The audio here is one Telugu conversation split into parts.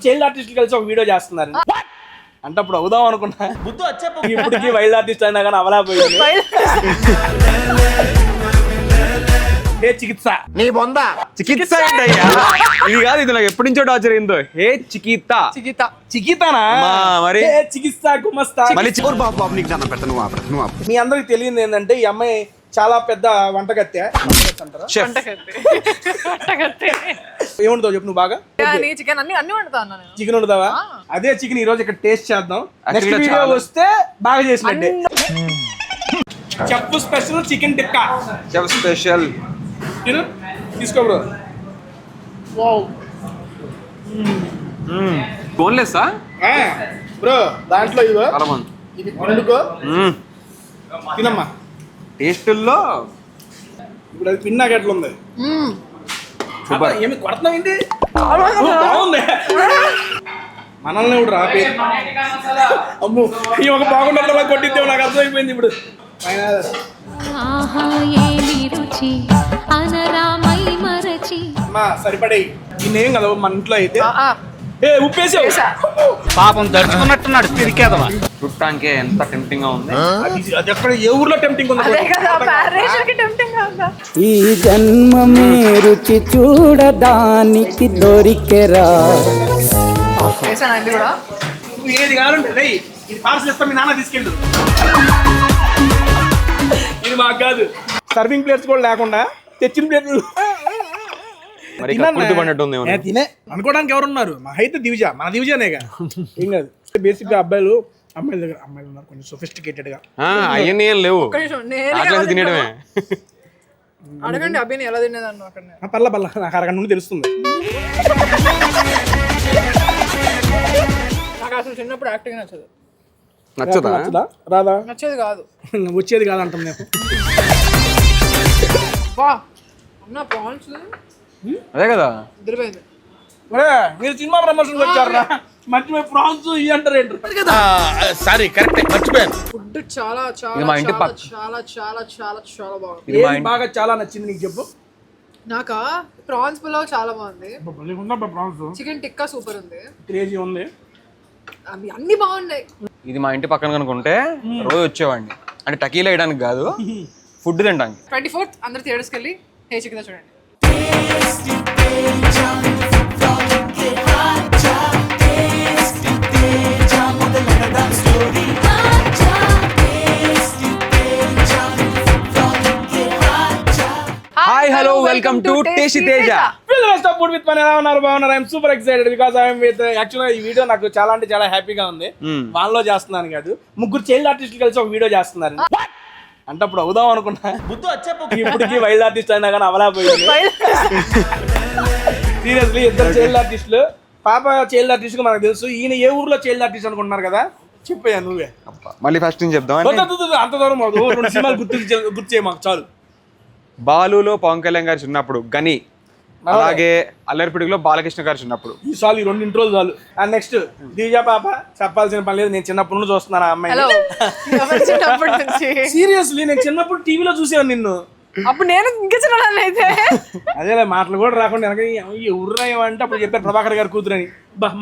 చైల్డ్ ఆర్టిస్టులు కలిసి ఒక వీడియో చేస్తున్నారు అంటే అప్పుడు అవుదాం అనుకున్నా ఇప్పటికి వైల్డ్ ఆర్టిస్ట్ అయినా కానీ అవలాపోయింది. హే చికిత్స నీ బొందా చికిత్స ఏంటయ్యా? ఇది కాదు, ఇది నాకు ఎప్పటి నుంచో టార్చర్ అయిందో. హే చికిత్త చికితానా మరి హే చికిత్స గుమస్తా. మళ్ళీ బాబు నీకు దండం పెడతా, నువ్వు ఆపరా, నువ్వు ఆపు. మీ అందరికి తెలియదు ఏంటంటే ఈ అమ్మాయి చాలా పెద్ద వంటగత్తె అంటారా? షెఫ్. ఏముంటావు చెప్పు నువ్వు బాగా చికెన్ అన్ని వండుతాను నేను. చికెన్ వండుతావా? అదే చికెన్ ఈ రోజు ఇక్కడ టేస్ట్ చేద్దాం. నెక్స్ట్ Actually వీడియో చాలా. వస్తే బాగా చేసినట్టే. చెప్పు special chicken tikka chef special. తిను తీసుకో బ్రో. బోన్లెస్సా? బ్రో దాంట్లో ఇదిగో చాలా బాగుంది. ఇది వండుకో తినమ్మా. టేస్టుల్లో ఇప్పుడు అది పిన్నాక ఎట్లా ఉంది? సూపర్. అబ్బా, ఏమి కొడుతున్నావు ఏంటి? బాగుంది. మనల్ని ఇప్పుడు రాపే అమ్ము ఈ ఒక బాగుండదు కొట్టిద్దాం నాకు అర్థమైపోయింది ఇప్పుడు. అమ్మా సరిపడే నేనేం కదా మన ఇంట్లో అయితే ఉప్పేసావు. పాపం దడుచుకున్నట్టున్నాడు తిరిగేదవా. చుట్టానికే ఎంత టెంప్టింగ్ గా ఉంది. అది ఎక్కడ ఏ ఊర్లో టెంప్టింగ్ ఉంది? అదే కదా పారేషన్ కి టెంప్టింగ్ ఉందా? ఈ జన్మమే రుచి చూడడానికి దొరికెరా. చేశాను అది కూడా. నువ్వు ఏది కావాలంటే రేయ్ ఇది పార్సల్ ఇస్తా మీ నాన్న తీసుకెళ్ళు. ఇది మాకు కాదు. సర్వింగ్ ప్లేట్స్ కూడా లేకుండా తెచ్చిన ప్లేట్లు మరి కక్కుర్తి పడినట్టు ఉంది ఏమన్నా? తినే అనుకోవడానికి ఎవరున్నారు? మా అయితే దివిజ మన దివిజనేగా ఏం కాదు. బేసిక్ గా అబ్బాయిలు అమ్మాయిల దగ్గర అమ్మాయిలు ఉన్నారు కొంచెం సొఫిస్టికేటెడ్ గా. అవన్నీ ఏం లేవు, ఒక్క నిమిషం, నేనే ఆకలి ఎలా తినేయడమే. అడగండి అభిని ఎలా తినేదాన్ని అక్కడ. పర్ల పర్ల నాకు అరగంట నుండి తెలుస్తుంది. నాకు అసలు చిన్నప్పుడు యాక్టింగ్ నచ్చదు. నచ్చదా? నచ్చదా? రాదా? నచ్చేది కాదు. వచ్చేది కాదంటాం నేను. వా అన్న ప్రాన్స్ అదే కదా. ఇద్దరిపోయింది. మీరు సినిమా ప్రమోషన్ వచ్చారా? మర్చిపోయి ప్రాన్స్ ఇవి అంటారు ఏంటి? సారీ కరెక్ట్ మర్చిపోయాను. ఫుడ్ చాలా చాలా ఇది మా ఇంటి చాలా పక్క. చాలా చాలా చాలా చాలా బాగుంది. ఇది మా ఏది ఇంటి- బాగా చాలా నచ్చింది నీకు చెప్పు. నాకా ప్రాన్స్ పులావ్ చాలా బాగుంది. ప్రాన్స్ చికెన్ టిక్కా సూపర్ ఉంది. క్రేజీ ఉంది. అవి అన్ని బాగున్నాయి. ఇది మా ఇంటి పక్కన కనుకుంటే రోజు వచ్చేవాడిని. అంటే టకీలు వేయడానికి కాదు, ఫుడ్ తినడానికి. 24th అందరు థియేటర్స్కి వెళ్ళి హే చికెన్ చూడండి. Hi hello welcome to tasty Teja. బాగున్నారు. I'm super excited because I'm with యాక్చువల్గా ఈ వీడియో నాకు చాలా అంటే చాలా హ్యాపీగా ఉంది. వాళ్ళలో చేస్తున్నాను కాదు, ముగ్గురు చైల్డ్ ఆర్టిస్టులు కలిసి ఒక వీడియో చేస్తున్నారు అంటే అప్పుడు అవుదాం అనుకున్నా. ఇప్పటికి వైల్డ్ ఆర్టిస్ట్ అయినా కానీ అవలాపోయింది. సీరియస్లీ ఇద్దరు చైల్డ్ ఆర్టిస్టులు. పాప చైల్డ్ ఆర్టిస్ట్ మనకు తెలుసు. ఈయన ఏ ఊర్లో చైల్డ్ ఆర్టిస్ట్ అనుకుంటున్నారు కదా, చెప్పాయా నువ్వే. మళ్ళీ ఫస్ట్ నుంచి చెప్దాం. అంత దూరం మాకు 2 సినిమాలు గుర్తు చేయ మాకు చాలు. బాలులో పవన్ కళ్యాణ్ గారు చిన్నప్పుడు గని, అలాగే అల్లరిపిడిలో బాలకృష్ణ గారు చిన్నప్పుడు. ఈ సాల్ ఈ 2 ఇంట్రోలు చాలు. అండ్ నెక్స్ట్ దివ్య పాప చెప్పాల్సిన పని లేదు. నేను చిన్నప్పటి నుండి చూస్తున్నాను ఆ అమ్మాయి. హలో చిన్నప్పటి నుంచి సీరియస్లీ నేను చిన్నప్పుడు టీవీలో చూసాను నిన్ను. అప్పుడు నేను ఇంకా చిన్న అయితే అదేలే మాటలు కూడా రాకుండా వెనక ఉర్రాయమంటే అప్పుడు చెప్పారు ప్రభాకర్ గారు కూతురని.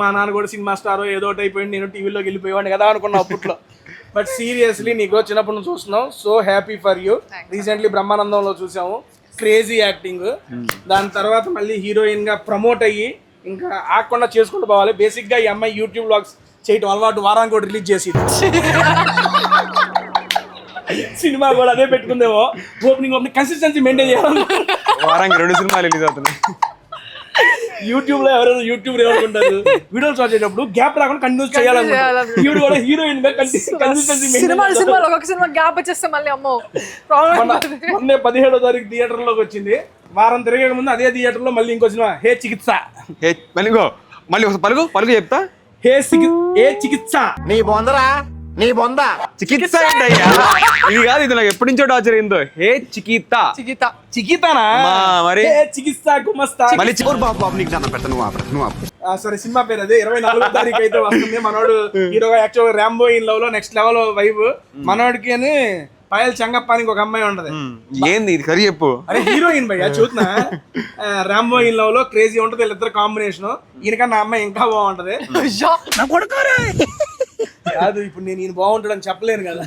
మా నాన్న కూడా సినిమా స్టారో ఏదో ఒకటి అయిపోయింది, నేను టీవీలోకి వెళ్ళిపోయేవాడిని కదా అనుకున్నా అప్పట్లో. బట్ సీరియస్లీ నీకు చిన్నప్పటి నుంచి చూస్తున్నావు. So happy for you. Recently బ్రహ్మానందంలో చూసాము, క్రేజీ యాక్టింగ్. దాని తర్వాత మళ్ళీ హీరోయిన్ గా ప్రమోట్ అయ్యి ఇంకా ఆగకుండా చేసుకుంటూ పోవాలి. బేసిక్ గా ఈ అమ్మాయి యూట్యూబ్ వ్లాగ్స్ చేయటం అలవాటు. వారానికి కూడా రిలీజ్ చేసి సినిమా కూడా అదే పెట్టుకుందేమో. ఓపెనింగ్ కన్సిస్టెన్సీ మెయింటైన్ చేయాలి. వారానికి 2 సినిమాలు రిలీజ్ అవుతున్నాయి. యూట్యూబ్ లో ఎవరైనా యూట్యూబర్ ఏమనుకుంటారు, వీడియోలు స్టార్ట్ చేసేటప్పుడు గ్యాప్ రాకుండా కంటిన్యూస్ చేయాలనుకుంటారు. ఈవిడ కూడా హీరోయిన్ గా కన్సిస్టెన్సీ సినిమాలు ఒక్కొక్క సినిమా గ్యాప్ వచ్చేస్తే మళ్ళీ అమ్మో ప్రాబ్లం. మొన్నే 17వ తారీఖు థియేటర్ లోకి వచ్చింది. వారం తిరిగే ముందు అదే థియేటర్ లో మళ్ళీ ఇంకో సినిమా హే చికిత్స. మళ్ళీ పలుగు చెప్తా. హే చికిత్స. నీ బొందరా నీ బొందా. చికిత్స ఏంటయ్యా? ఇది కాదు, ఇది నాకు ఎప్పటి నుంచో టార్చర్ అయిందో. హే చికిత్త. చికితానా మరి హే చికిత్స గుమస్తా. మళ్ళీ బాబు నీకు దండం పెడతా, నువ్వు ఆపరా, నువ్వు ఆపు. సరే సినిమా పేరు అదే. 24వ తారీఖు అయితే వస్తుంది. మనోడు హీరోగా యాక్చువల్గా ర్యాంబో ఇన్ లవ్ లో నెక్స్ట్ లెవెల్ వైబ్. మనోడికి అని పాయల్ చెంగప్ప అని ఒక అమ్మాయి ఉంటది. ఏంది ఇది కర్రీ చెప్పు. అరే హీరోయిన్ భయ్య చూస్తున్నా, రాంబో ఇన్ లవ్ లో క్రేజీ ఉంటది వీళ్ళిద్దరు కాంబినేషన్. ఈయనకన్నా అమ్మాయి ఇంకా బాగుంటది. కాదు ఇప్పుడు నేను ఈయన బాగుంటాడు అని చెప్పలేను కదా,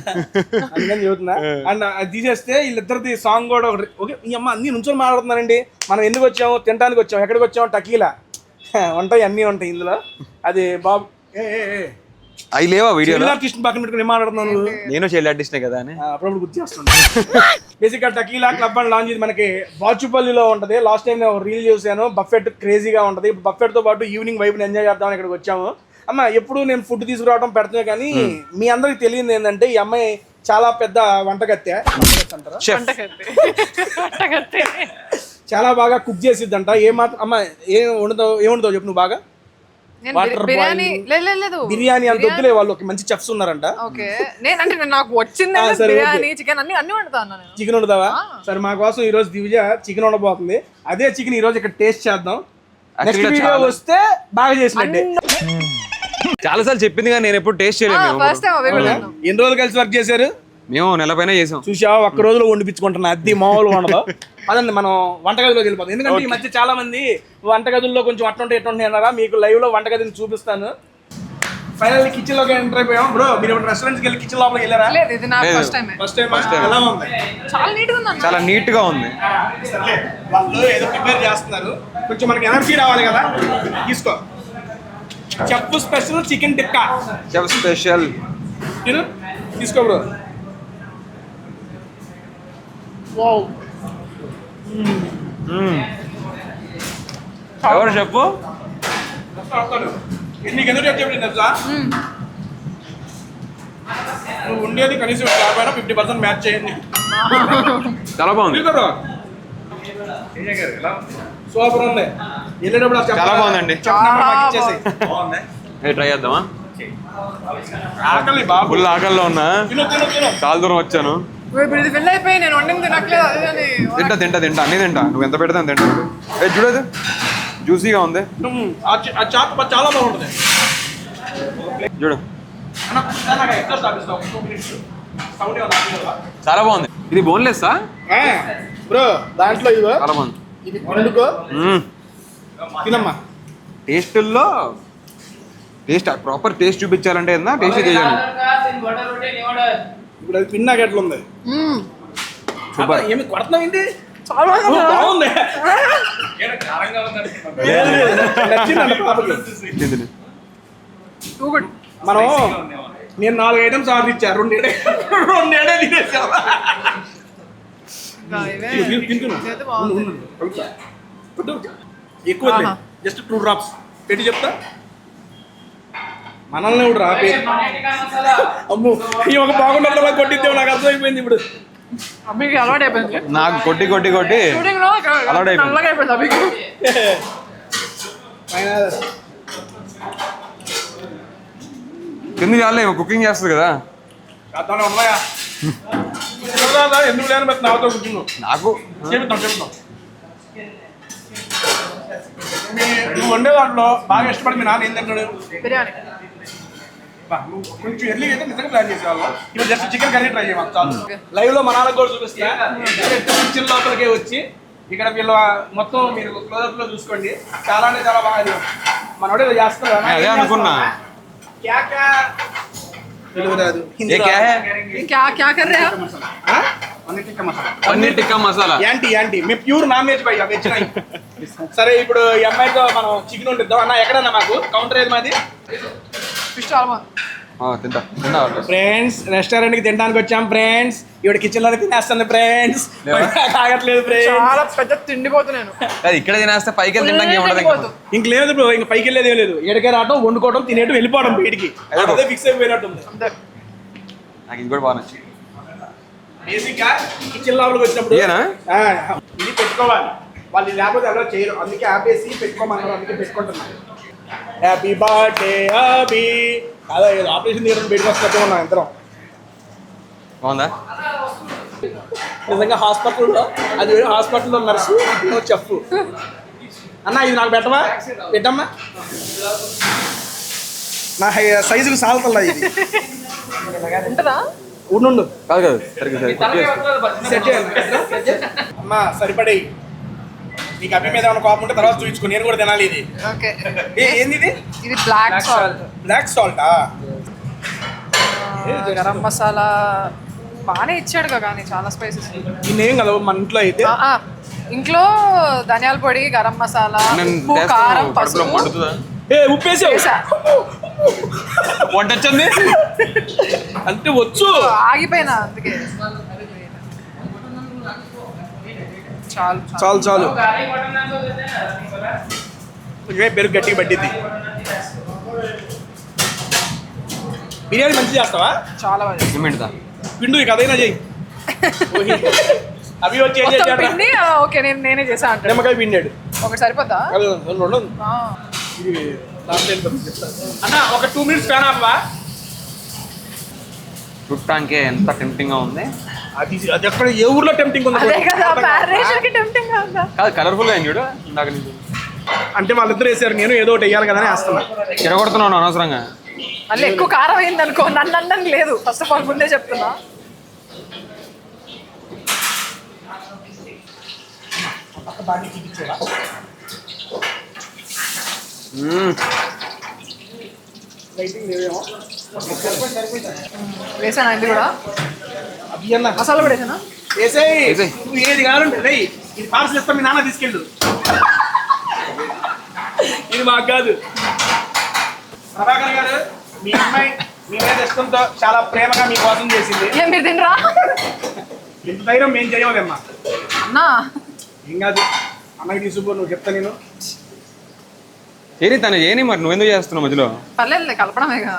అందుకని చెబుతున్నా. అండ్ అది తీసేస్తే వీళ్ళిద్దరిది సాంగ్ కూడా ఒకటి. ఓకే ఈ అమ్మ అన్ని నుంచొని మాట్లాడుతున్నారండి. మనం ఎందుకు వచ్చాము, తినడానికి వచ్చాము, ఎక్కడికి వచ్చాము, టకీలా ఉంటాయి, అన్నీ ఉంటాయి ఇందులో. అది బాబు అవి లేవా వీడియోలో? ఆర్టిస్ట్ పక్కన పెట్టుకుని మాట్లాడుతున్నాను. నేను చైల్డ్ ఆర్టిస్టే కదా అని అప్పుడప్పుడు గుర్తు చేస్తున్నాను. బేసిక్ గా టకీలా క్లబ్ అండ్ లాంజ్ ఇది మనకి బాచుపల్లిలో ఉంటది. లాస్ట్ టైం నేను రీల్ చూసాను. బఫెట్ క్రేజీగా ఉంటది. బఫెట్ తో పాటు ఈవినింగ్ వైపు ఎంజాయ్ చేద్దామని ఇక్కడికి వచ్చాము. అమ్మ ఎప్పుడు నేను ఫుడ్ తీసుకురావడం పెడుతున్నా, కానీ మీ అందరికి తెలియదు ఏంటంటే ఈ అమ్మాయి చాలా పెద్ద వంటగత్తె అంటారా, చాలా బాగా కుక్ చేసిద్దంట. ఏమాత్రం అమ్మ ఏముండదో చెప్పు నువ్వు. బాగా బిర్యానీ లేదు, బిర్యానీ అంత వద్దులే, వాళ్ళు ఒక మంచి చెఫ్స్ ఉన్నారంట. ఓకే నేను నాకు వచ్చింది బిర్యానీ, చికెన్ అన్ని వండుతాను. చికెన్ వండుతావా? సరే మా కోసం ఈ రోజు దివ్య చికెన్ వండబోతుంది. అదే చికెన్ ఈ రోజు ఇక్కడ టేస్ట్ చేద్దాం. నెక్స్ట్ వీడియో వస్తే బాగా చేసినట్టే. చాలా సార్లు చెప్పింది కానీ నేను ఎప్పుడు టేస్ట్ చేయలేదు. ఫస్ట్ టైం అవే వెళ్ళాను. ఎన్ని రోజులు కలిసి వర్క్ చేశారు? మేము నెల పైన చేసాం. చూసావా, ఒక్క రోజులో వండిపించుకుంటున్నా. అది మామూలు వండదు. అదండి మనం వంటగదిలోకి వెళ్ళిపోతాం. ఎందుకంటే ఈ మధ్య చాలా మంది వంటగదుల్లో కొంచెం అట్టుంటే ఎట్టుంటే అన్నారా, మీకు లైవ్ లో వంటగదిని చూపిస్తాను. ఫైనల్ కిచెన్ లోకి ఎంటర్ అయిపోయాం. బ్రో మీరు రెస్టారెంట్కి వెళ్ళి కిచెన్ లోపలికి వెళ్ళారా? లేదు, ఇది నా ఫస్ట్ టైం. ఫస్ట్ టైం ఎలా ఉంది? చాలా నీట్ గా ఉంది. చాలా నీట్ గా ఉంది. వాళ్ళు ఏదో ప్రిపేర్ చేస్తున్నారు, కొంచెం మనకి ఎనర్జీ రావాలి కదా. తీసుకో, chef special chicken tikka. Chef special తీసుకో బ్రో. ఎవరు చెప్పు? నీకు ఎందుకు చెప్పి తెలుసా, నువ్వు ఉండేది కనీసం 50% మ్యాచ్ చేయండి. చాలా బాగుంది. సూపర్ ఉంది. వెళ్ళేటప్పుడు చాలా బాగుందండి. ట్రై చేద్దామా? ఆకలి బాబు, ఫుల్ ఆకలిలో ఉన్నా, చాలా దూరం వచ్చాను. ఇప్పుడు ఇది ఫిల్ అయిపోయి నేను వండింది తినట్లేదు. అదే తింటా అన్ని తింటా. నువ్వు ఎంత పెడతా తింటా. చూడదు, జ్యూసీగా ఉంది. ఆ చాప్ చాలా బాగుంటుంది. చూడు, చాలా బాగుంది. ఇది బోన్లెస్సా బ్రో? దాంట్లో ఇదో చాలా బాగుంది. ఇది పండుకో తినమ్మా. టేస్ట్లో టేస్ట్ ప్రాపర్ టేస్ట్ చూపించాలంటే ఏందా టేస్ట్ చేయాలి. ఇప్పుడు అది పిన్నాక ఎట్లా ఉంది? సూపర్. ఏమి కొడతాం ఏంటి? చాలా బాగుంది. మనం నేను 4 ఐటమ్స్ ఆర్డర్ ఇచ్చా, 2 తినేసా. ఎక్కువ జస్ట్ 2 డ్రాప్స్ పెట్టి చెప్తా. మనల్ని కూడా రాపే. అమ్మో ఈ ఒక బాగున్నప్పుడు కొట్టిద్దాం, నాకు అర్థమైపోయింది. ఇప్పుడు అమ్మికి అలవాటు అయిపోయింది. నాకు కొట్టి అలవాటు అయిపోయింది. కింద చాలే కుకింగ్ చేస్తుంది కదా. ఉన్నాయా ఎందుకు లేని నాతో కుకింగ్ నాకు చెప్తాం. నువ్వు వండే దాంట్లో బాగా ఇష్టపడి మీ నాన్న ఏం తింటాడు? బిర్యానీ. కొంచెం ఎర్లీ అయితే నిజంగా ప్లాన్ చేసేవాళ్ళం. ఇప్పుడు జస్ట్ చికెన్ కర్రీ ట్రై చేయమని చాలు. లైవ్ లో మా నాన్నకు కూడా చూపిస్తా. కిచెన్ లోపలికే వచ్చి ఇక్కడ వీళ్ళు మొత్తం మీరు క్లోజప్ లో చూసుకోండి. చాలా అంటే చాలా బాగా మనోడే చేస్తున్నా. అదే అనుకున్నా. పన్నీర్ టిక్కా మసాలా యాంటీ మేము ప్యూర్ నాన్ వెజ్ భయ్యా, వెజ్ నై. సరే ఇప్పుడు ఈ అమ్మాయితో మనం చికెన్ వండిద్దాం. అన్న ఎక్కడన్నా మాకు కౌంటర్ ఏది మాది? తింటా ఫ్రెండ్స్, రెస్టారెంట్ కి తినడానికి వచ్చాం ఫ్రెండ్స్. ఇవిడ కిచెన్ లో తినేస్తుంది ఫ్రెండ్స్. కాగట్లేదు ఫ్రెండ్స్. చాలా పెద్ద తిండిపోతున్నాను. ఇక్కడ తినేస్తే పైకి వెళ్ళి తినడానికి ఇంక లేదు బ్రో, ఇంక పైకి వెళ్ళేది ఏం లేదు. ఎడకే రావడం, వండుకోవడం, తినేయడం, వెళ్ళిపోవడం బయటికి. అదే ఫిక్స్ అయిపోయినట్టుంది. నాకు ఇది కూడా బాగా నచ్చింది. బేసిక్ గా కిచెన్ లోపలికి వచ్చినప్పుడు ఇది పెట్టుకోవాలి. వాళ్ళు లేకపోతే ఎవరో చేయరు, అందుకే ఆపేసి పెట్టుకోమన్నారు. అందుకే పెట్టుకుంటున్నాను. Happy birthday happy. అదే ఆపరేషన్ థియేటర్ బయటకు వస్తున్నట్టు ఉన్నాం ఇద్దరం. బాగుందా? నిజంగా హాస్పిటల్లో అది హాస్పిటల్లో నర్సు చెఫ్. అన్న ఇది నాకు పెట్టమా? పెట్టమ్మా. నా సైజుకు సాగుతుందా ఇది? ఉంటుందా? ఉండు కాదు కాదు సరిగ్గా సెట్ చేయాలి అమ్మా సరిపడే నీకు అభి మీద ఏమైనా కోపం ఉంటే తర్వాత చూపించుకో, నేను కూడా తినాలి ఇది. ఓకే ఏంది ఇది? ఇది బ్లాక్ సాల్ట్, బ్లాక్ సాల్టా? గరం మసాలా బాగానే ఇచ్చాడు కానీ చాలా స్పైసెస్. ఇన్నేం కదా మన ఇంట్లో అయితే. ఇంట్లో ధనియాల పొడి, గరం మసాలా, ఉప్పు, కారం, పసుపు. మండుతుందా? ఉప్పేసి వేసా. వంట వచ్చింది అంటే వచ్చు. ఆగిపోయినా అందుకే. చాలు చాలు చాలు. ఇవే పెరుగు గట్టిగా పట్టింది. బిర్యానీ మంచిగా చేస్తావా? చాలా బాగా సిమెంట్దా పిండు ఇక అదైనా చెయ్యి. అవి వచ్చి ఏం మొత్తం చేశాడు? పిండి. ఓకే నేనే చేసా అంటే నిమ్మకాయ పిండాడు. ఒకటి సరిపోతా. రెండు ఇది దాంట్లో వెళ్ళిపోతుంది. అన్న ఒక 2 minutes ఫ్యాన్ ఆపవా? చుట్టానికే ఎంత టెంప్టింగ్ గా ఉంది. అది ఎక్కడ ఏ ఊర్లో టెంప్టింగ్ ఉంది? అదే కదా మ్యారినేషన్ కి టెంప్టింగ్ గా ఉందా? కాదు కలర్ఫుల్ గా చూడు ఇందాక నుంచి అంటే వాళ్ళిద్దరు వేసారు, నేను ఏదో ఒకటి వేయాలి కదా అని వేస్తున్నా. తిరగొడుతున్నాను అనవసరంగా. మళ్ళీ ఎక్కువ కారం అయింది అనుకో, నన్ను లేదు. ఫస్ట్ ఆఫ్ ఆల్ ముందే చెప్తున్నా. వేసానా ఇది కూడా? మసాలా కూడా వేసానా? వేసేయ్. వేసేయ్. నువ్వు ఏది కావాలంటే రేయ్. ఇది పార్సల్ ఇస్తా, మీ నాన్న తీసుకెళ్ళు. ఇది మాకు కాదు. ప్రభాకర్ గారు, మీ అమ్మాయి మీ మీద ఇష్టంతో చాలా ప్రేమగా మీకోసం చేసింది. ఏం మీరు తినరా? ఇంత ధైర్యం మేము చేయలేమ్మా. అన్నా ఏం కాదు, అమ్మాయి తీసుకుపో, నువ్వు చెప్తా నేను. ఏని తను ఏని మరి నువ్వెందుకు చేస్తున్నావు మధ్యలో? పర్లేదు కలపడమేగా.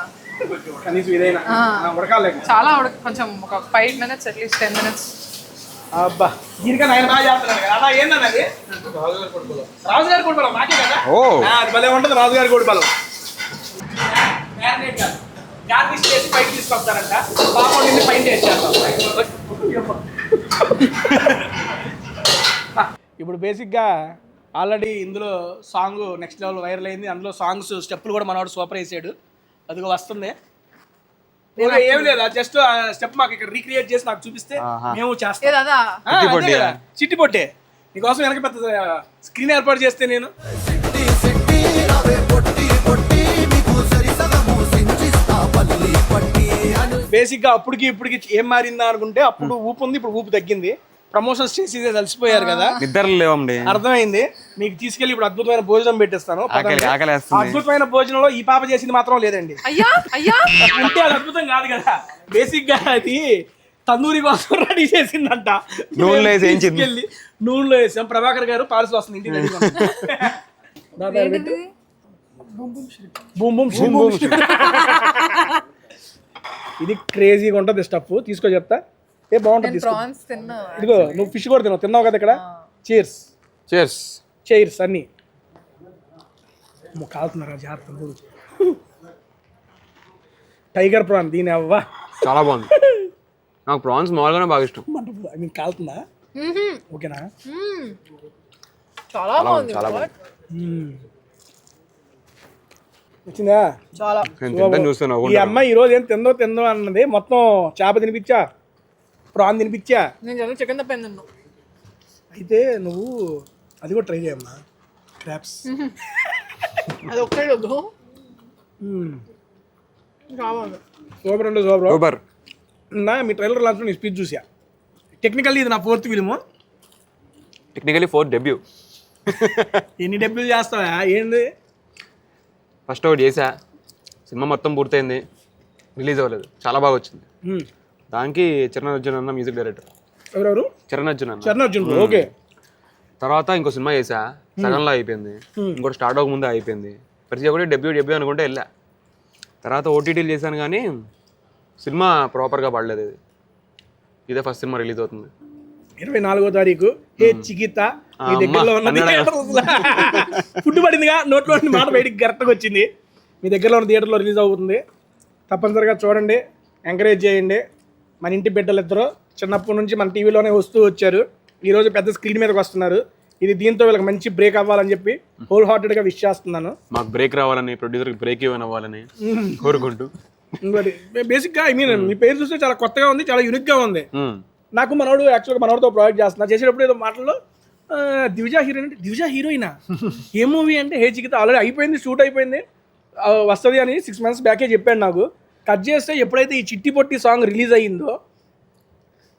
కనీసం ఇదైనా ఆ. ఉడకాలి. చాలా కొంచెం ఒక 5 minutes అట్లీస్ట్ 10 minutes. అబ్బా దీనికన్నా ఆయన బాగా చేస్తున్నాడు కదా. అలా ఏందన్న అది? రాజుగారి కోడి బలం మాకే కదా. ఓ. అది భలే ఉంటుంది రాజుగారి కోడి బలం. మ్యారినేట్ కాదు, గార్నిష్ చేసి పైకి తీసుకొస్తారంట. పాపం నిన్ను పైన చేసేస్తాం. ఇప్పుడు బేసిక్గా ఆల్రెడీ ఇందులో సాంగ్ నెక్స్ట్ లెవెల్ వైరల్ అయింది. అందులో సాంగ్స్ స్టెప్పులు కూడా మనవాడు సూపర్ వేసాడు. అదిగో వస్తుంది. ఏం లేదు, జస్ట్ ఆ స్టెప్ మాకు ఇక్కడ రీక్రియేట్ చేసి నాకు చూపిస్తే మేము చేస్తాం. ఏదా చిట్టి పొట్టే నీకోసం వెనక పెద్ద స్క్రీన్ ఏర్పాటు చేస్తే నేను బేసిక్గా అప్పటికి ఇప్పటికి ఏం మారిందా అనుకుంటే, అప్పుడు ఊపు ఉంది, ఇప్పుడు ఊపు తగ్గింది. ప్రమోషన్స్ చేసి కలిసిపోయారు కదా, నిద్రలు లేవండి. అర్థమైంది. మీకు తీసుకెళ్ళి ఇప్పుడు అద్భుతమైన భోజనం పెట్టిస్తాను. ఆకలేస్తుంది. అద్భుతమైన భోజనంలో ఈ పాప చేసింది మాత్రం లేదండి. అయ్యా అయ్యా ఉంటే అది అద్భుతం కాదు కదా. బేసిక్ గా అది తందూరి కోసం రెడీ చేసిందంట. నూనెలో వేసి వేయించింది. తీసుకెళ్ళి నూనెలో వేసాం. ప్రభాకర్ గారు పార్సల్ వస్తుంది ఇంటికి ready. Boom boom boom boom. ఇది క్రేజీగా ఉంటుంది స్టఫ్. తీసుకో చెప్తా. ఏ బాగుంటుంది. ప్రాన్స్ తిన్నా. ఇదిగో నువ్వు ఫిష్ కూడా తిన్నావు కదా ఇక్కడ. చీర్స్ చేర్స్ చైర్స్ అన్ని కాలుతున్నారా జాగ్రత్త. టైగర్ ప్రాన్ దీని అవ్వా చాలా బాగుంది. నాకు ప్రాన్స్ మామూలుగానే బాగా ఇష్టం. ఐ మీన్ కాలుతుందా? ఓకేనా? చాలా బాగుంది. చాలా బాగుంది. వచ్చిందా? చాలా. నేను తింటాను చూస్తాను. ఈ అమ్మాయి ఈ రోజు ఏం తిందో అన్నది. మొత్తం చేప తినిపించా, ప్రాన్ తినిపించా. నేను జనం చికెన్ తప్ప తిన్నాను. అయితే నువ్వు అది కూడా ట్రై చేయమ్మా, క్రాప్స్. అది ఒక్కడే వద్దు. కావాలి. సూపర్ అంటే సూపర్. సూపర్. మీ ట్రైలర్ లాంచ్లో నీ స్పీచ్ చూసా. టెక్నికల్లీ ఇది నా 4th film. Technically 4th debut. ఎన్ని డెబ్యూలు చేస్తావా? ఏంది? ఫస్ట్ ఒకటి చేసా, సినిమా మొత్తం పూర్తయింది, రిలీజ్ అవ్వలేదు, చాలా బాగా వచ్చింది. దానికి చరణ్ అర్జున్ అన్న మ్యూజిక్ డైరెక్టర్. ఎవరెవరు? చరణ్ అర్జున్ అన్న. చరణ్ అర్జున్. ఓకే. తర్వాత ఇంకో సినిమా చేసా, సగంలో అయిపోయింది. ఇంకోటి స్టార్ట్ అవ్వకముందే అయిపోయింది. ప్రతి ఒక్కటి డెబ్యూ అనుకుంటే వెళ్ళా. తర్వాత ఓటీటీలు చేశాను కానీ సినిమా ప్రాపర్గా పడలేదు. ఇదే ఫస్ట్ సినిమా రిలీజ్ అవుతుంది 24వ తారీఖు. హే చికిత మీ దగ్గరలో ఉన్నది. ఫుడ్ పడిందిగా నోట్లో మాట బయటికి కరెక్ట్గా వచ్చింది. మీ దగ్గరలో ఉన్న థియేటర్లో రిలీజ్ అవుతుంది. తప్పనిసరిగా చూడండి, ఎంకరేజ్ చేయండి. మన ఇంటి బిడ్డలు ఇద్దరు చిన్నప్పటి నుంచి మన టీవీలోనే వస్తూ వచ్చారు. ఈరోజు పెద్ద స్క్రీన్ మీదకి వస్తున్నారు. ఇది దీంతో వీళ్ళకి మంచి బ్రేక్ అవ్వాలని చెప్పి హోల్ హార్టెడ్గా విష్ చేస్తున్నాను. మాకు బ్రేక్ రావాలని, ప్రొడ్యూసర్కి బ్రేక్ ఇవ్వని అవ్వాలని కోరుకుంటూ ఇంకోటి బేసిక్గా ఐ మీన్ మీ పేరు చూస్తే చాలా కొత్తగా ఉంది, చాలా యూనిక్గా ఉంది. మ్మ్. నాకు మనోడు యాక్చువల్గా మనోడితో ప్రాజెక్ట్ చేస్తున్నా, చేసేటప్పుడు ఏదో మాటల్లో దివిజా హీరోయిన్ అంటే దివిజా హీరోయినా ఏ మూవీ అంటే హే చికిత ఆల్రెడీ అయిపోయింది, షూట్ అయిపోయింది, వస్తుంది అని 6 months బ్యాకే చెప్పాడు నాకు. కట్ చేస్తే ఎప్పుడైతే ఈ చిట్టి పొట్టి సాంగ్ రిలీజ్ అయ్యిందో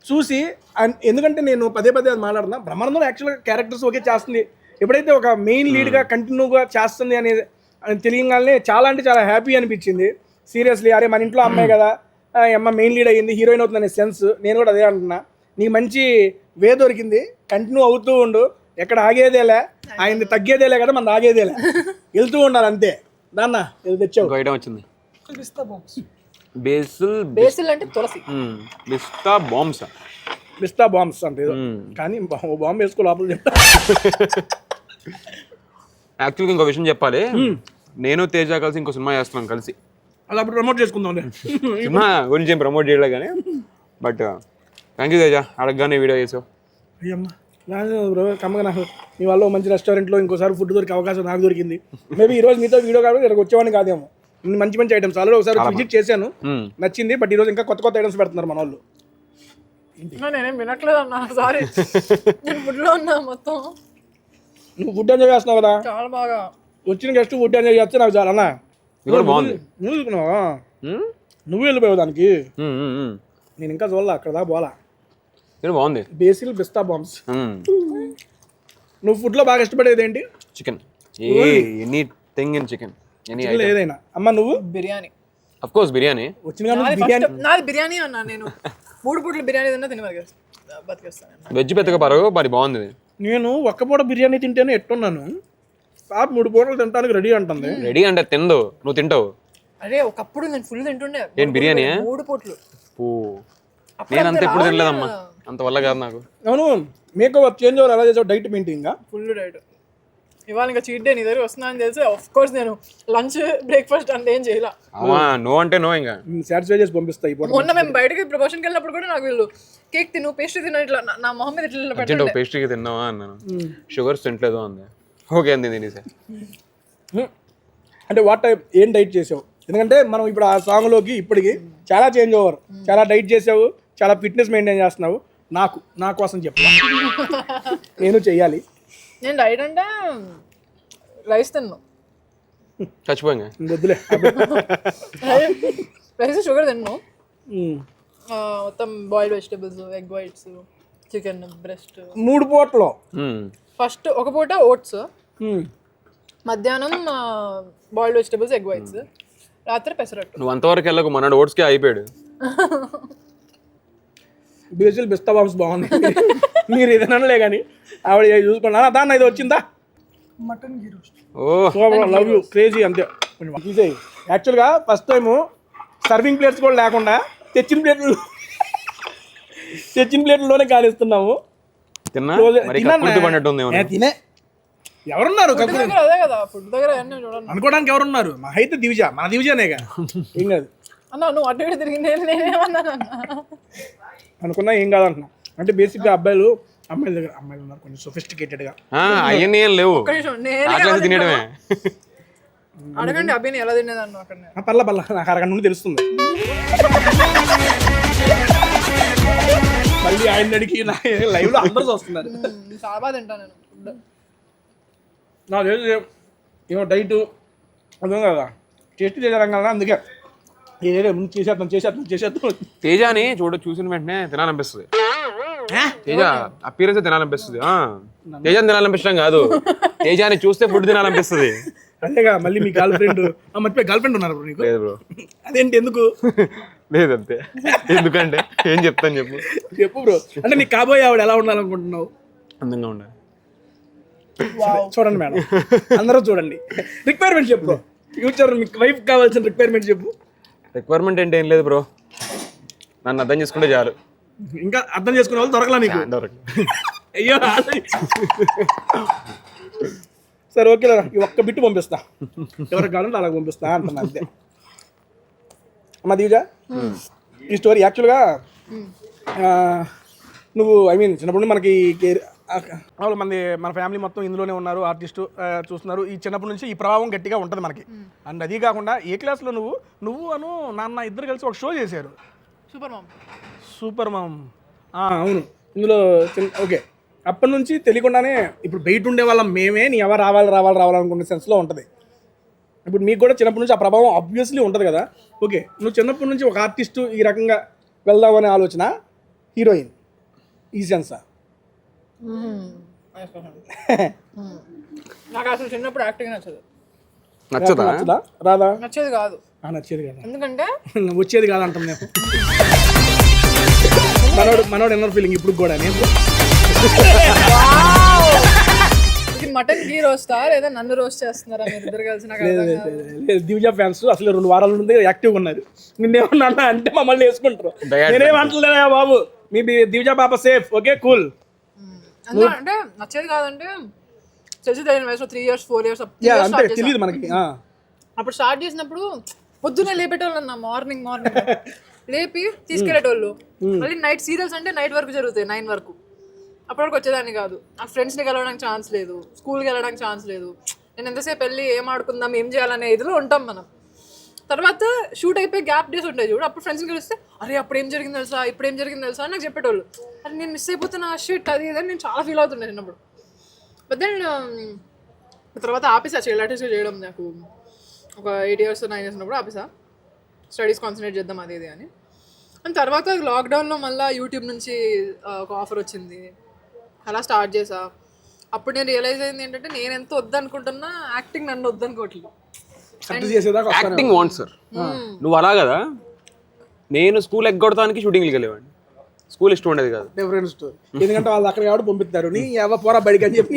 చూసి ఎందుకంటే నేను పదే పదే అది మాట్లాడుతున్నా, బ్రహ్మానందం యాక్చువల్గా క్యారెక్టర్స్ ఓకే చేస్తుంది, ఎప్పుడైతే ఒక మెయిన్ లీడ్గా కంటిన్యూగా చేస్తుంది అనేది తెలియగానే చాలా అంటే చాలా హ్యాపీ అనిపించింది. సీరియస్లీ అరే మన ఇంట్లో అమ్మాయి కదా, అమ్మ మెయిన్ లీడ్ అయ్యింది, హీరోయిన్ అవుతుంది అనే సెన్స్. నేను కూడా అదే అంటున్నా, నీకు మంచి వే దొరికింది, కంటిన్యూ అవుతూ ఉండు, ఎక్కడ ఆగేదేలే, ఆయన తగ్గేదేలే కదా మన ఆగేదేలే, వెళ్తూ ఉండాలి అంతే. దాన్న ఇది తెచ్చావు ఇంకో ఐటమ్ వచ్చింది, పిస్తా బాంబ్స్. బేసిల్ అంటే తులసి. పిస్తా బాంబ్స్. పిస్తా బాంబ్స్ అంటే ఏదో. కానీ బాంబు వేసుకో లోపల చెప్తా. యాక్చువల్గా ఇంకో విషయం చెప్పాలి, నేను తేజ కలిసి ఇంకో సినిమా చేస్తున్నాం కలిసి. అది అప్పుడు ప్రమోట్ చేసుకుందాం. సినిమా గురించి ఏం ప్రమోట్ చేయలే కానీ, బట్ థ్యాంక్ యూ తేజ, అడగగానే వీడియో చేసావు. అయ్యమ్మ బ్రో, కమ్మగా నాకు మీ వల్ల ఓ మంచి రెస్టారెంట్లో ఇంకోసారి ఫుడ్ దొరికే అవకాశం నాకు దొరికింది. మేబీ ఈరోజు మీతో వీడియో కాబట్టి ఇక్కడికి వచ్చేవాడిని కాదేమో. ఇన్ని మంచి మంచి ఐటమ్స్ ఆల్రెడీ ఒకసారి విజిట్ చేశాను, నచ్చింది. బట్ ఈరోజు ఇంకా కొత్త కొత్త ఐటమ్స్ పెడుతున్నారు మన వాళ్ళు. నేనేం వినట్లేదు అన్న, సారీ. నేను ఫుడ్లో ఉన్నా మొత్తం. నువ్వు ఫుడ్ ఎంజాయ్ చేస్తున్నావు కదా, చాలా బాగా. వచ్చిన గెస్ట్ ఫుడ్ ఎంజాయ్ చేస్తే నాకు చాలా అన్నా. ఇది కూడా బాగుంది. నువ్వు చూసుకున్నావా, నువ్వు వెళ్ళిపోయావు దానికి, నేను ఇంకా చూడాల అక్కడ దా పోలా. ఇది బాగుంది. బేసిల్ పిస్తా బాంబ్స్. నువ్వు ఫుడ్లో బాగా ఇష్టపడేది ఏంటి? చికెన్, ఎనీథింగ్ ఇన్ చికెన్, ఏదైనా. అమ్మ నువ్వు? బిర్యానీ. Of course biryani. వచ్చిన బిర్యానీ. నాది బిర్యానీ అన్నా, నేను 3 పూటలు బిర్యానీ తిన్నా, తిని బతికేస్తాను. వెజ్ పెద్దగా పరగ మరి బాగుంది. నేను ఒక్క పూట బిర్యానీ తింటేనే ఎట్టున్నాను, పాప 3 పూటలు తినడానికి రెడీ అంటుంది. రెడీ అంటే తిందు, నువ్వు తింటావు. అరే ఒకప్పుడు నేను ఫుల్ తింటుండే. ఏం బిర్యానీ? 3 పూటలు. నేను అంత ఎప్పుడు తినలేదమ్మా, అంత వల్ల కాదు నాకు. అవును, మేకప్ చేంజ్ ఓవర్ ఎలా చేసావు? Diet maintain? Full diet. ఇవాళ ఇంకా చీట్ డే నీ దగ్గర వస్తున్నా అని తెలిసి ఆఫ్ కోర్స్ నేను లంచ్ బ్రేక్ఫాస్ట్ అంటే ఏం చేయాల. నో అంటే నో, ఇంకా సాటిస్ఫై చేసి పంపిస్తాయి. మొన్న మేము బయటకి ప్రమోషన్కి వెళ్ళినప్పుడు కూడా నాకు వీళ్ళు కేక్ తిను, పేస్ట్రీ తిను, ఇట్లా నా మొహం మీద ఇట్లా పెట్టండి. పేస్ట్రీకి తిన్నావా అన్నాను, షుగర్స్ తింటలేదు అంది. ఓకే అంది తినేసా. అంటే వాట్ టైప్ ఏం డైట్ చేసావు? ఎందుకంటే మనం ఇప్పుడు ఆ సాంగ్లోకి ఇప్పటికి చాలా చేంజ్ ఓవర్, చాలా డైట్ చేసావు, చాలా ఫిట్నెస్ మెయింటైన్ చేస్తున్నావు. నా కోసం చెప్పు, నేను చెయ్యాలి. నేను డైట్ అంటే రైస్ తిన్నాను, చచ్చిపోయింది వద్దులే. రైస్ షుగర్ తిన్నాను, మొత్తం boiled vegetables, egg whites, chicken breast. 3 పూటలో ఫస్ట్ ఒక పూట ఓట్స్, మధ్యాహ్నం బాయిల్డ్ వెజిటబుల్స్, ఎగ్ వైట్స్, రాత్రి పెసరట్టు. నువ్వు అంతవరకు వెళ్ళకు, మన ఓట్స్కే అయిపోయాడు. బేసిల్ పిస్తా బాంబ్స్ బాగుంది. మీరు ఏదైనా కానీ ఆవిడ చూసుకున్నా దాన్ని ఇది వచ్చిందా? Mutton ghee roast. Love you, crazy అంతే. తీసేయి. యాక్చువల్గా ఫస్ట్ టైము సర్వింగ్ ప్లేట్స్ కూడా లేకుండా తెచ్చిన ప్లేట్లలోనే కానిస్తున్నాము. తినే ఎవరున్నారు అదే కదా ఫుడ్ దగ్గర చూడండి అనుకోవడానికి ఎవరున్నారు? మా అయితే దివిజా, మన దివిజానేగా, ఏం కాదు అన్నా. నువ్వు అటు ఇటు తిరిగి నేనేమన్నాను అనుకున్నా, ఏం కాదంటున్నా. అంటే బేసిక్గా అమ్మాయిల దగ్గర అమ్మాయిలు ఉన్నారు కొంచెం సొఫిస్టికేటెడ్గా. అవన్నీ ఏం లేవు, తినేయడమే. అడగండి అబ్బాయిని ఎలా తినేదాన్ని అక్కడ. పర్ల నాకు అరగంట నుండి తెలుస్తుంది. మళ్ళీ ఆయన అడిగి లైవ్ లో అందరూ వస్తున్నారు. చాలా బాగా తింటాను నేను ఫుడ్. నాకు తెలిసి ఏమో డైట్ అర్థం కదా, టేస్ట్ చేసేదాం కదా, అందుకే ఏదో చేసేద్దాం. తేజాని చూసిన వెంటనే తినాలనిపిస్తుంది. తేజ అపీరెన్స్ తినాలనిపిస్తుంది. తేజాని తినాలనిపించడం కాదు, తేజాని చూస్తే ఫుడ్ తినాలనిపిస్తుంది. అంతేగా. మళ్ళీ మీ గర్ల్ ఫ్రెండ్ మర్చిపోయి గర్ల్ ఫ్రెండ్ ఉన్నారు బ్రో నీకు? లేదు బ్రో. అదేంటి, ఎందుకు లేదు అంతే. ఎందుకంటే ఏం చెప్తాను చెప్పు బ్రో. అంటే నీకు కాబోయే ఆవిడ ఎలా ఉండాలనుకుంటున్నావు? అందంగా ఉండాలి. చూడండి మేడం, అందరూ చూడండి. రిక్వైర్మెంట్ చెప్పు బ్రో, ఫ్యూచర్ మీకు వైఫ్ కావాల్సిన రిక్వైర్మెంట్ చెప్పు. రిక్వైర్మెంట్ అంటే ఏం లేదు బ్రో, నన్ను అర్థం చేసుకుంటే చాలు. ఇంకా అర్థం చేసుకునే వాళ్ళు దొరకలా నీకు? అయ్యో సరే ఓకే, ఈ ఒక్క బిట్టు పంపిస్తా, ఎవరికి కావాలంటే అలాగ పంపిస్తా అంటున్నా అంతే. అమ్మ దివిజా, ఈ స్టోరీ యాక్చువల్గా నువ్వు ఐ మీన్ చిన్నప్పుడు మనకి వాళ్ళు మన ఫ్యామిలీ మొత్తం ఇందులోనే ఉన్నారు, ఆర్టిస్టు చూస్తున్నారు. ఈ చిన్నప్పటి నుంచి ఈ ప్రభావం గట్టిగా ఉంటుంది మనకి. అండ్ అది కాకుండా ఏ క్లాస్లో నువ్వు అను నాన్న ఇద్దరు కలిసి ఒక షో చేశారు, సూపర్ మామ్. అవును, ఇందులో ఓకే. అప్పటి నుంచి తెలియకుండానే ఇప్పుడు బయట ఉండే వాళ్ళం మేమే నీ ఎవరు రావాలనుకునే సెన్స్లో ఉంటుంది. ఇప్పుడు మీకు కూడా చిన్నప్పటి నుంచి ఆ ప్రభావం ఆబ్వియస్లీ ఉంటుంది కదా. ఓకే, నువ్వు చిన్నప్పటి నుంచి ఒక ఆర్టిస్టు ఈ రకంగా వెళ్దామనే ఆలోచన, హీరోయిన్ ఈ సెన్సా? నాకు అసలు చిన్నప్పుడు యాక్టింగ్ నచ్చదు. నచ్చదా? రాదా? నచ్చేది కాదు. నచ్చేది కదా, ఎందుకంటే వచ్చేది కాదు అంటాం నేను. మనోడు ఎన్నో ఫీలింగ్ ఇప్పుడు కూడా. నేను ఇది మటన్ ఘీ రోస్టా లేదా నన్ను రోస్ట్ చేస్తున్నారా మీరు ఇద్దరు కలిసి? నాకు అర్థం కాదు. దివ్య ఫ్యాన్స్ అసలు 2 వారాల నుండి యాక్టివ్గా ఉన్నారు. నిన్నేమన్నా అంటే మమ్మల్ని వేసుకుంటారు. నేనేం అంటలేదా బాబు, మీ దివ్య పాప సేఫ్, ఓకే కూల్. అంటే నచ్చేది కాదంటే తెలిసి తెలియని వయసులో 3 years 4 years అంతే, తెలియదు మనకి. అప్పుడు స్టార్ట్ చేసినప్పుడు పొద్దున్నే లేపేటోళ్ళు అన్న, మార్నింగ్ లేపి తీసుకెళ్లేటోళ్ళు. మళ్ళీ నైట్ సీరియల్స్ అంటే నైట్ వరకు జరుగుతాయి, 9 వరకు. అప్పటివరకు వచ్చేదాన్ని కాదు. నాకు ఫ్రెండ్స్ని కలవడానికి ఛాన్స్ లేదు, స్కూల్కి వెళ్ళడానికి ఛాన్స్ లేదు. నేను ఎంతసేపు వెళ్ళి ఏం ఆడుకుందాం ఏం చేయాలనే ఇదిలో ఉంటాం మనం. తర్వాత షూట్ అయిపోయి గ్యాప్ డేస్ ఉంటాయి చూడు, అప్పుడు ఫ్రెండ్స్ని కలిస్తే అరే అప్పుడు ఏం జరిగింది తెలుసా, ఇప్పుడు ఏం జరిగింది తెలుసా అని నాకు చెప్పేటోళ్ళు. అది నేను మిస్ అయిపోతున్నా, షిట్ అది ఇదని నేను చాలా ఫీల్ అవుతుండే చిన్నప్పుడు. బట్ దెన్ తర్వాత ఆపేసా చైల్డ్ ఆర్టిస్ట్గా చేయడం. నాకు ఒక 8 years 9 years ఉన్నప్పుడు ఆపేసా, స్టడీస్ కాన్సన్ట్రేట్ చేద్దాం అది ఇది అని. అండ్ తర్వాత లాక్డౌన్లో మళ్ళీ యూట్యూబ్ నుంచి ఒక ఆఫర్ వచ్చింది, అలా స్టార్ట్ చేసా. అప్పుడు నేను రియలైజ్ అయింది ఏంటంటే నేను ఎంత వద్దనుకుంటున్నా యాక్టింగ్ నన్ను వద్దనుకోవట్లేదు. Acting wants sir. నువ్వు అలా కదా, నేను స్కూల్ ఎగ్గొడటానికి షూటింగ్కి వెళ్ళేవాడిని. స్కూల్ ఇష్టం ఉండేది కాదు. డిఫరెంట్ స్టోరీ, ఎందుకంటే వాళ్ళు అక్కడ కాబట్టి పంపిస్తారు. నీ ఎవ పోరా బడికి అని చెప్పి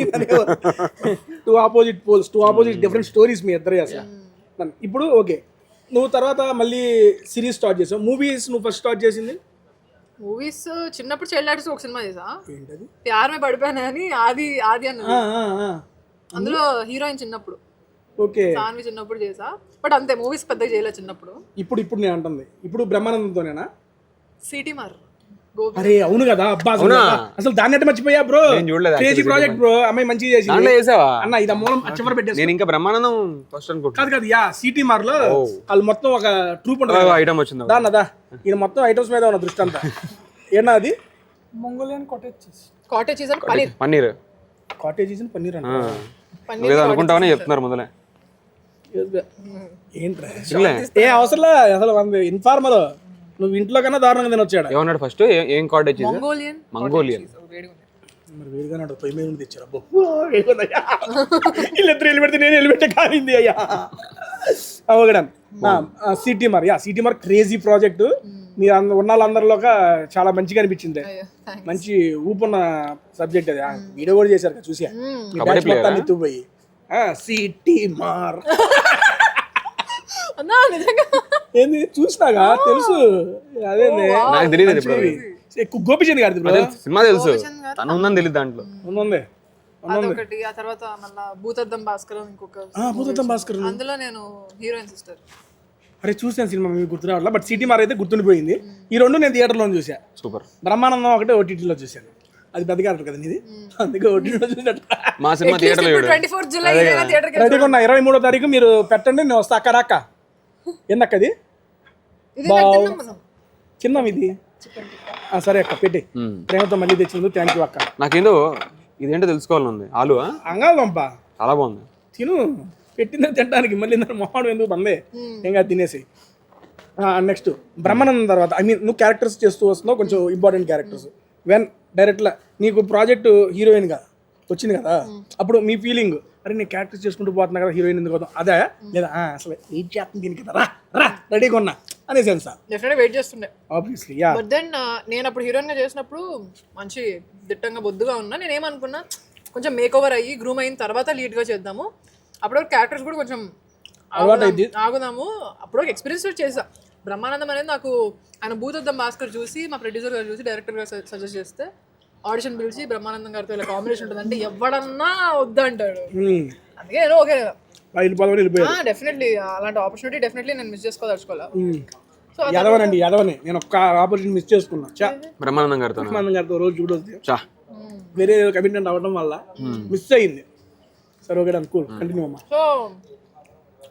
2 opposite poles, 2 opposite different stories మీ ఇద్దరు చేస్తా. ఇప్పుడు ఓకే, నువ్వు తర్వాత మళ్ళీ సిరీస్ స్టార్ట్ చేసావు. మూవీస్ నువ్వు ఫస్ట్ స్టార్ట్ చేసింది? మూవీస్ చిన్నప్పుడు చైల్డ్ ఆర్టిస్ట్ ఒక సినిమా చేసా, ప్యార్ మే పడిపోయాను అని, ఆది అన్నది. అందులో హీరోయిన్ చిన్నప్పుడు, ఓకే సాన్వి చిన్నప్పుడు చేసా. బట్ అంతే, మూవీస్ పెద్దగా చేయలేదు చిన్నప్పుడు. ఇప్పుడు నేను అంటుంది ఇప్పుడు బ్రహ్మానందంతోనేనా? సిటీ మార్. అరే అవును కదా, అబ్బా అసలు దాన్ని అంటే మర్చిపోయా బ్రో. క్రేజీ ప్రాజెక్ట్ బ్రో, అమ్మాయి మంచిగా చేసింది అన్న. ఇది మూలం చివరి పెట్టేసి నేను ఇంకా బ్రహ్మానందం ఫస్ట్ అనుకుంటా. కాదు యా, సిటీ మార్ లో వాళ్ళు మొత్తం ఒక ట్రూప్ ఉంటుంది, ఐటమ్ వచ్చింది దాన్నదా. ఇది మొత్తం ఐటమ్స్ మీద ఉన్న దృష్టి అంతా. ఏనా అది? Mongolian cottage cheese and paneer. Cottage cheese and paneer అంట. ఏదో అనుకుంటామని చెప్తున్నారు ముందలే. ఏంట్రా ఏ అవసరంలా అసలు ఇన్ఫార్మల్. నువ్వు ఇంట్లో కన్నా దారుణంగా తినొచ్చాడు. ఏమన్నాడు ఫస్ట్? ఏం కాటేజ్ చీజ్? మంగోలియన్. మరి వేడిగానే పొయ్యి మీద తెచ్చారు. అబ్బో వీళ్ళిద్దరు వెళ్ళిపెడితే నేను వెళ్ళిపెట్టే కాలింది అయ్యా. అవగడం సిటీ మార్. యా, సిటీ మార్ క్రేజీ ప్రాజెక్టు. మీరు ఉన్న వాళ్ళందరిలోక చాలా మంచిగా అనిపించింది. మంచి ఊపున్న సబ్జెక్ట్ అది. వీడియో కూడా చేశారు కదా, చూసా. మొత్తాన్ని ఎత్తుపోయి సిటీ మార్ ఏంది చూసినాగా తెలుసు. అదే గోపిచంద్ గారిది బ్రో సినిమా తెలుసు, తను ఉందని తెలియదు దాంట్లో. ఉంది అదొకటి. ఆ తర్వాత మళ్ళా భూతద్దం భాస్కర్ ఇంకొక, భూతద్దం భాస్కర్, అందులో నేను హీరోయిన్ సిస్టర్. అరే చూసాను సినిమా, మీకు గుర్తు రావట్లా. బట్ సిటీ మార్ అయితే గుర్తుండిపోయింది. ఈ 2 నేను థియేటర్లో చూసా. సూపర్. బ్రహ్మానందం ఒకటే ఓటీటీలో చూశాను. అది పెద్ద క్యారెక్టర్ కదా నీది, అందుకే ఓటీటీలో చూసినట్టు. మా సినిమా థియేటర్లో 24th July రెడీగా ఉన్నా. 23వ తారీఖు మీరు పెట్టండి, నేను వస్తా. అక్క రాక్క ఏందక్క ఇది చిన్న ఇది? సరే అక్క పెట్టి ప్రేమతో మళ్ళీ తెచ్చినందుకు థ్యాంక్ యూ అక్క. నాకేందో ఇదేంటో తెలుసుకోవాలని ఉంది. ఆలు అంగాదంపా చాలా బాగుంది. తిను, పెట్టిందని తినడానికి మళ్ళీ మొహం ఎందుకు బందే, ఇంకా తినేసి. నెక్స్ట్ బ్రహ్మానందం తర్వాత నువ్వు క్యారెక్టర్స్ చేస్తూ వస్తున్నావు, కొంచెం ఇంపార్టెంట్ క్యారెక్టర్స్. వెన్ డైరెక్ట్లా నీకు ప్రాజెక్టు హీరోయిన్గా వచ్చింది కదా, అప్పుడు మీ ఫీలింగ్ అరే నేను క్యారెక్టర్స్ చేసుకుంటూ పోతున్నా కదా, హీరోయిన్ ఎందుకు పోతాం అదే లేదా అసలు వెయిట్ చేస్తుంది దీనికి కదా, రా రెడీగా ఉన్నా అనే సెన్స్? డెఫినెట్గా వెయిట్ చేస్తుండే ఆబ్వియస్లీ. యా. బట్ దెన్ నేను అప్పుడు హీరోయిన్గా చేసినప్పుడు మంచి దిట్టంగా బొద్దుగా ఉన్నా. నేను ఏమనుకున్నా కొంచెం మేక్ ఓవర్ అయ్యి గ్రూమ్ అయిన తర్వాత లీడ్గా చేద్దాము, అప్పుడు క్యారెక్టర్స్ కూడా కొంచెం ఆగుదాము. అప్పుడు ఎక్స్పీరియన్స్ చేసా. బ్రహ్మానందం అనేది నాకు ఆయన భూతద్దం భాస్కర్ చూసి, మా ప్రొడ్యూసర్ గారు చూసి, డైరెక్టర్ గారు సజెస్ట్ చేస్తే ఆడిషన్ పిలిచి బ్రహ్మానందం గారితో ఇలా కాంబినేషన్ ఉంటుంది అంటే ఎవడన్నా వద్దంటాడు. అందుకే నేను ఓకే డెఫినెట్లీ అలాంటి ఆపర్చునిటీ డెఫినెట్లీ నేను మిస్ చేసుకోదలుచుకోవాలి. సో యాదవనండి, యాదవనే. నేను ఒక్క ఆపర్చునిటీ మిస్ చేసుకున్నా బ్రహ్మానందం గారితో రోజు చూడొచ్చు. వేరే కమిట్మెంట్ అవ్వడం వల్ల మిస్ అయింది. సరే ఓకే డన్, కూల్, కంటిన్యూ అమ్మా. సో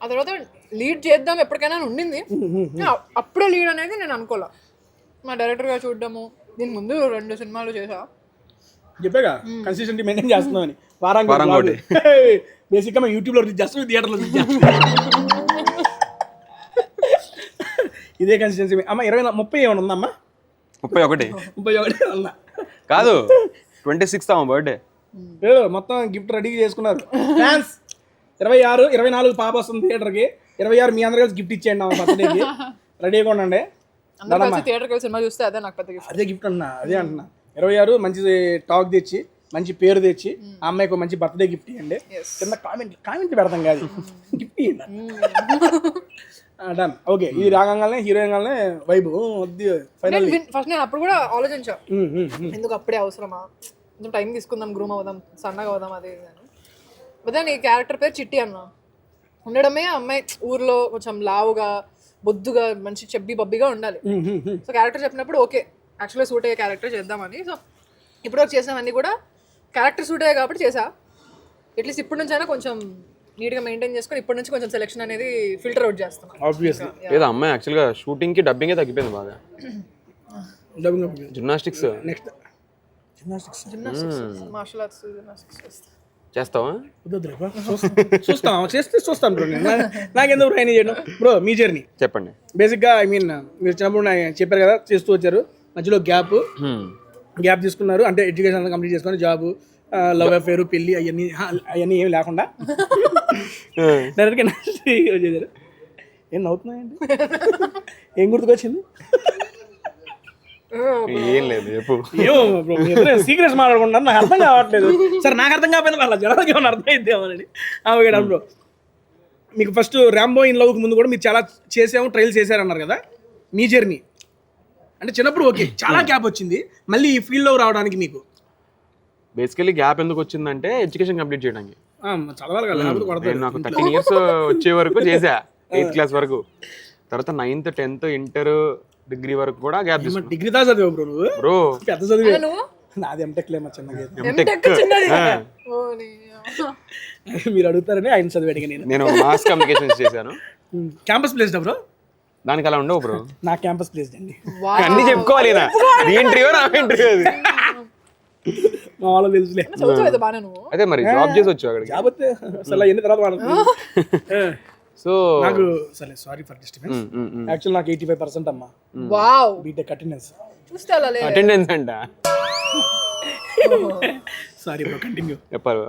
ఆ తర్వాత లీడ్ చేద్దాం ఎప్పటికైనా అని ఉండింది. అప్పుడే లీడ్ అనేది నేను అనుకోలే. మా డైరెక్టర్గా చూడడము, దీని ముందు 2 సినిమాలు చేసా. చెప్పాగా కన్సిస్టెంట్ మెయింటైన్ చేస్తున్నామని. వారానికి బేసిక్గా మేము యూట్యూబ్లో చేస్తాం, థియేటర్లో ఇదే కన్సిస్టెన్సీ. అమ్మ 30 ఏమైనా ఉందమ్మా? 31 ఉందా? కాదు 26 అమ్మ బర్త్డే. మొత్తం గిఫ్ట్ రెడీ చేసుకున్నారు ఫ్యాన్స్. 26, 24 పాప వస్తుంది థియేటర్కి. 26 మీ అందరూ కలిసి గిఫ్ట్ ఇచ్చేయండి అమ్మ బర్త్డేకి. రెడీగా ఉండండి. థియేటర్కి వెళ్ళి సినిమా చూస్తే అదే నాకు పెద్ద గిఫ్ట్. అదే గిఫ్ట్ అన్నా, అదే అంటున్నా. 26 మంచి టాక్ తెచ్చి, మంచి పేరు తెచ్చి, ఆ అమ్మాయికి మంచి బర్త్డే గిఫ్ట్ ఇవ్వండి. కింద కామెంట్ పెడతాం కాదు, గిఫ్ట్ ఇవ్వండి. డన్. ఓకే, ఇది రాగానే హీరోయిన్గానే వైబ్ ఫైనల్. ఫస్ట్ నేను అప్పుడు కూడా ఆలోచించా, ఎందుకు అప్పుడే అవసరమా, కొంచెం టైం తీసుకుందాం, గ్రూమ్ అవుదాం, సన్నగా అవుదాం, అదే అని. అదే నీ క్యారెక్టర్ పేరు చిట్టి అన్న ఉండడమే. అమ్మాయి ఊర్లో కొంచెం లావుగా, బొద్దుగా, మంచి చెబ్బి బబ్బిగా ఉండాలి. సో క్యారెక్టర్ చెప్పినప్పుడు ఓకే, యాక్చువల్గా సూట్ అయ్యే క్యారెక్టర్ చేద్దామని. సో ఇప్పుడు చేసినవన్నీ కూడా క్యారెక్టర్ సూట్ అయ్యాయి కాబట్టి చేసా. అట్లీస్ట్ ఇప్పటి నుంచి అయినా కొంచెం నీట్గా మెయింటైన్ చేసుకొని ఇప్పటి నుంచి కొంచెం సెలెక్షన్ అనేది ఫిల్టర్ అవుట్ చేస్తాను. ఆబ్వియస్లీ లేదా అమ్మాయి యాక్చువల్గా షూటింగ్కి డబ్బింగే తగ్గిపోయింది బాగా. జిమ్నాస్టిక్స్ మార్షల్ ఆర్ట్స్ జిమ్నాస్టిక్స్ చేస్తావా? చూస్తాం, చేస్తే చూస్తాను బ్రో. నాకెందుకు ట్రైన్ చేయడం బ్రో? మీ జర్నీ చెప్పండి. బేసిక్గా మీరు చిన్నప్పుడు చెప్పారు కదా, చేస్తూ వచ్చారు. మధ్యలో గ్యాప్ తీసుకున్నారు, అంటే ఎడ్యుకేషన్ అంతా కంప్లీట్ చేసుకొని జాబ్, లవ్ అఫేర్, పెళ్ళి అవన్నీ ఏమి లేకుండా డైరెక్ట్గా వచ్చేసారు. ఏం నవ్వుతున్నాయండి? ఏం గుర్తుకొచ్చింది? ఏం లేదు, చెప్పు. ఏమో బ్రో, సీక్రెట్స్ మాట్లాడుకుంటారు, నాకు అర్థం కావట్లేదు. సరే నాకు అర్థం కాకపోయినా వాళ్ళ జనాలకి ఏమైనా అర్థం అయిద్దామని. Okay done bro. మీకు ఫస్ట్ ర్యాంబో ఇన్ లవ్కి ముందు కూడా మీరు చాలా ట్రైల్స్ చేశారన్నారు కదా, మీ జర్నీ అంటే చిన్నప్పుడు ఓకే చాలా గ్యాప్ వచ్చింది, మళ్ళీ ఈ ఫీల్డ్లో రావడానికి మీకు బేసికలీ గ్యాప్ ఎందుకు వచ్చిందంటే ఎడ్యుకేషన్ కంప్లీట్ చేయడానికి. చదవాలి కదా, నేను నాకు 13 years వచ్చే వరకు చేసా, 8th class వరకు. తర్వాత 9th, 10th, ఇంటర్, డిగ్రీ వరకు కూడా గ్యాప్ తీసుకున్నా. డిగ్రీ దా చదివావు బ్రో నువ్వు? బ్రో పెద్ద చదివే. నాది ఎంటెక్ లేమా, చిన్నగా. మీరు అడుగుతారని ఆయన చదివి అడిగా. నేను మాస్ కమ్యూనికేషన్స్ చేశాను. Campus placed bro? దానికి అలా ఉండవు బ్రో. నా క్యాంపస్ ప్లేస్డ్ అండి. అన్ని చెప్పుకోవాలి, ఇంటర్వ్యూ నా ఇంటర్వ్యూ అది. మా వాళ్ళు తెలుసులే. అదే మరి జాబ్ చేసి వచ్చావు అక్కడికి. జాబ్ వస్తే అసలు ఎన్ని తర్వాత వాడుతుంది. సో నాకు సరే సారీ ఫర్ డిస్టర్బెన్స్. యాక్చువల్ నాకు 85% అమ్మా. వావ్. BTech attendance. చూస్తే అలా లేదు. అటెండెన్స్ అంట. Sorry bro, continue. చెప్పారు.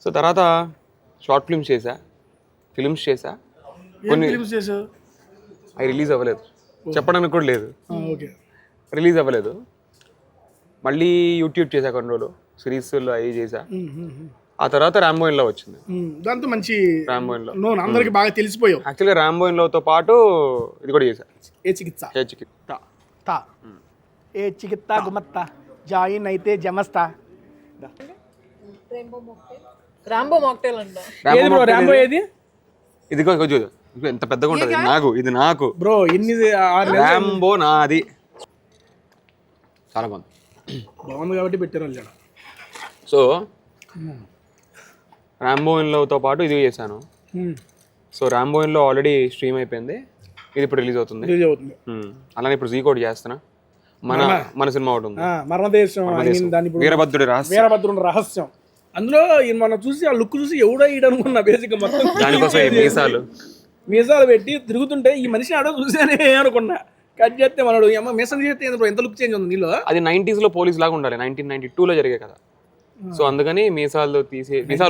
సో తర్వాత షార్ట్ ఫిల్మ్స్ చేసా, ఫిల్మ్స్ చేసా. కొన్ని ఫిల్మ్స్ చేసావు? అవి రిలీజ్ అవ్వలేదు, చెప్పడానికి కూడా లేదు. ఓకే, రిలీజ్ అవ్వలేదు. మళ్ళీ యూట్యూబ్ చేసా కొన్ని రోజులు, సిరీస్లో అవి చేసా. ఆ తర్వాత ర్యాంబో ఇన్ లవ్ వచ్చింది. దాంతో మంచి ర్యాంబో ఇన్ లవ్ అందరికి బాగా తెలిసిపోయావు. యాక్చువల్గా ర్యాంబో ఇన్ లవ్తో పాటు ఇది కూడా చేశా, ఏ చికిత్సా గుమత్తా జాయిన్ అయితే జమస్తా. రాంబో మాక్టైల్ అంట. ర్యాంబో ఏది? ఇది కొంచెం ఎంత పెద్దగా ఉంటుంది. ఇది నాకు బ్రో ఎన్ని ర్యాంబో నాది. చాలా బాగుంది కాబట్టి పెట్టారు వాళ్ళు. సో ర్యాంబో ఇన్ లవ్తో పాటు ఇది చేశాను. So Rambo in love already stream అయిపోయింది, ఇది ఇప్పుడు రిలీజ్ అవుతుంది. అలానే ఇప్పుడు జీ కోడ్ చేస్తున్నా. మన సినిమా ఒకటి ఉంది, మరణదేశం, వీరభద్రుడి రహస్యం. అందులో మనం చూసి ఆ లుక్ చూసి ఎవడో ఈడనుకున్నా బేసిక్ మొత్తం. దానికోసం మీసాలు పెట్టి తిరుగుతుంటే ఈ మనిషిని ఆడో చూసానే అనుకున్నా. కట్ చేస్తే మనడు మీసం చేస్తే ఎంత లుక్ చేంజ్ ఉంది నీలో. అది 90s లో పోలీస్ లాగా ఉండాలి, 1992లో జరిగే కదా. సో అందుకని మీసాలు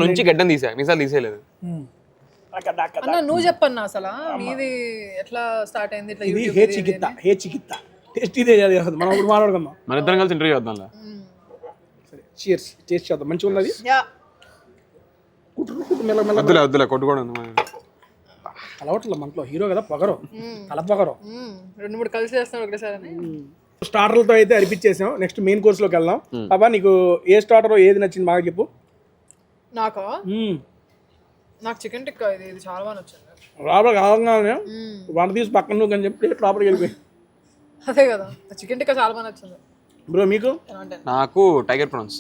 నుంచి గడ్డం తీసా, మీసాలు తీసేయలేదు. అన్న నువ్వు చెప్పన్నా అసలు మీది ఎట్లా స్టార్ట్ అయింది? ఇట్లా ఇది హే చికిత్తా టేస్ట్ ఇదే మనం ఇప్పుడు మాట్లాడుకుందాం. మన ఇద్దరం కలిసి ఇంటర్వ్యూ చేద్దాం. సరే చీర్స్, టేస్ట్ చేద్దాం. మంచిగా ఉన్నది. వద్దులే కొట్టుకోవడం అలవాట్ల మనలో హీరో కదా, పొగరు, తల పొగరు. 2-3 కలిసి చేస్తాను ఒకటేసారి. స్టార్టర్లతో అయితే అరిపించేసాం. నెక్స్ట్ మెయిన్ కోర్స్లోకి వెళ్దాం. పాపా నీకు ఏ స్టార్టర్ ఏది నచ్చింది బాగా చెప్పు. నాకు చికెన్ టిక్కా ఇది చాలా బాగా నచ్చింది. లోపల కావాలనే వంట తీసి పక్కన నువ్వు అని చెప్పి లోపలికి వెళ్ళిపోయి. అదే కదా, చికెన్ టిక్కా చాలా బాగా నచ్చింది. బ్రో మీకు? నాకు టైగర్ ప్రాన్స్.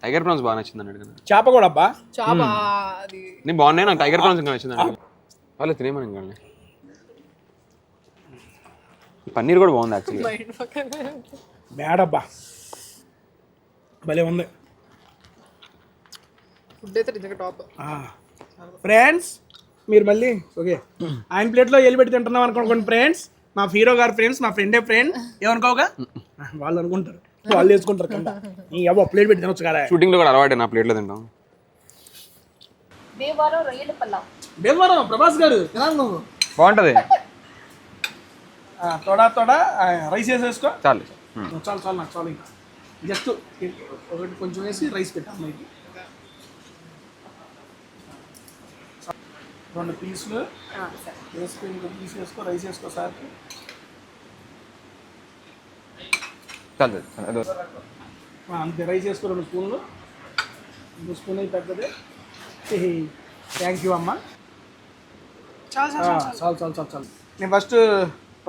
టైగర్ ప్రాన్స్ బాగా నచ్చింది అన్నాడు కదా. చేప కూడా అబ్బా. చాప అది నేను బాగున్నాయి, నాకు టైగర్ ప్రాన్స్ ఇంకా నచ్చింది అన్నాడు. వాళ్ళు తినేమని ఇంకా పన్నీర్ కూడా బాగుంది యాక్చువల్గా. మైండ్ పక్కన బ్యాడబ్బా, భలే ఉంది. ఫుడ్ అయితే నిజంగా టాప్. ఫ్రెండ్స్ మీరు మళ్ళీ ఓకే ఆయన ప్లేట్లో వెళ్ళి పెట్టి తింటున్నాం అనుకోండి ఫ్రెండ్స్. మా హీరో గారు ఫ్రెండ్స్, మా ఫ్రెండే ఫ్రెండ్ ఏమనుకోగా వాళ్ళు అనుకుంటారు, వాళ్ళు వేసుకుంటారు కింద. నీ అవ్వ ప్లేట్ పెట్టి తినొచ్చు కదా. షూటింగ్లో కూడా అలవాటే నా ప్లేట్లో తింటాం. బేల్వరం ప్రభాస్ గారు తినాలి నువ్వు. బాగుంటుంది. తోడా తోడా రైస్ వేసేసుకో. చాలు. చాలు చాలు నాకు చాలు. ఇంకా జస్ట్ ఒకటి కొంచెం వేసి రైస్ పెట్టాము అమ్మాయికి. 2 పీసులు వేసుకో, ఇంకో పీస్ వేసుకో, రైస్ వేసుకో సార్. చాలు. అంతే, రైస్ వేసుకో 2 స్పూన్లు. 2 స్పూన్ అయితే పెద్దదే. థ్యాంక్ యూ అమ్మ. చాలు చాలు చాలు చాలు చాలు. నేను ఫస్ట్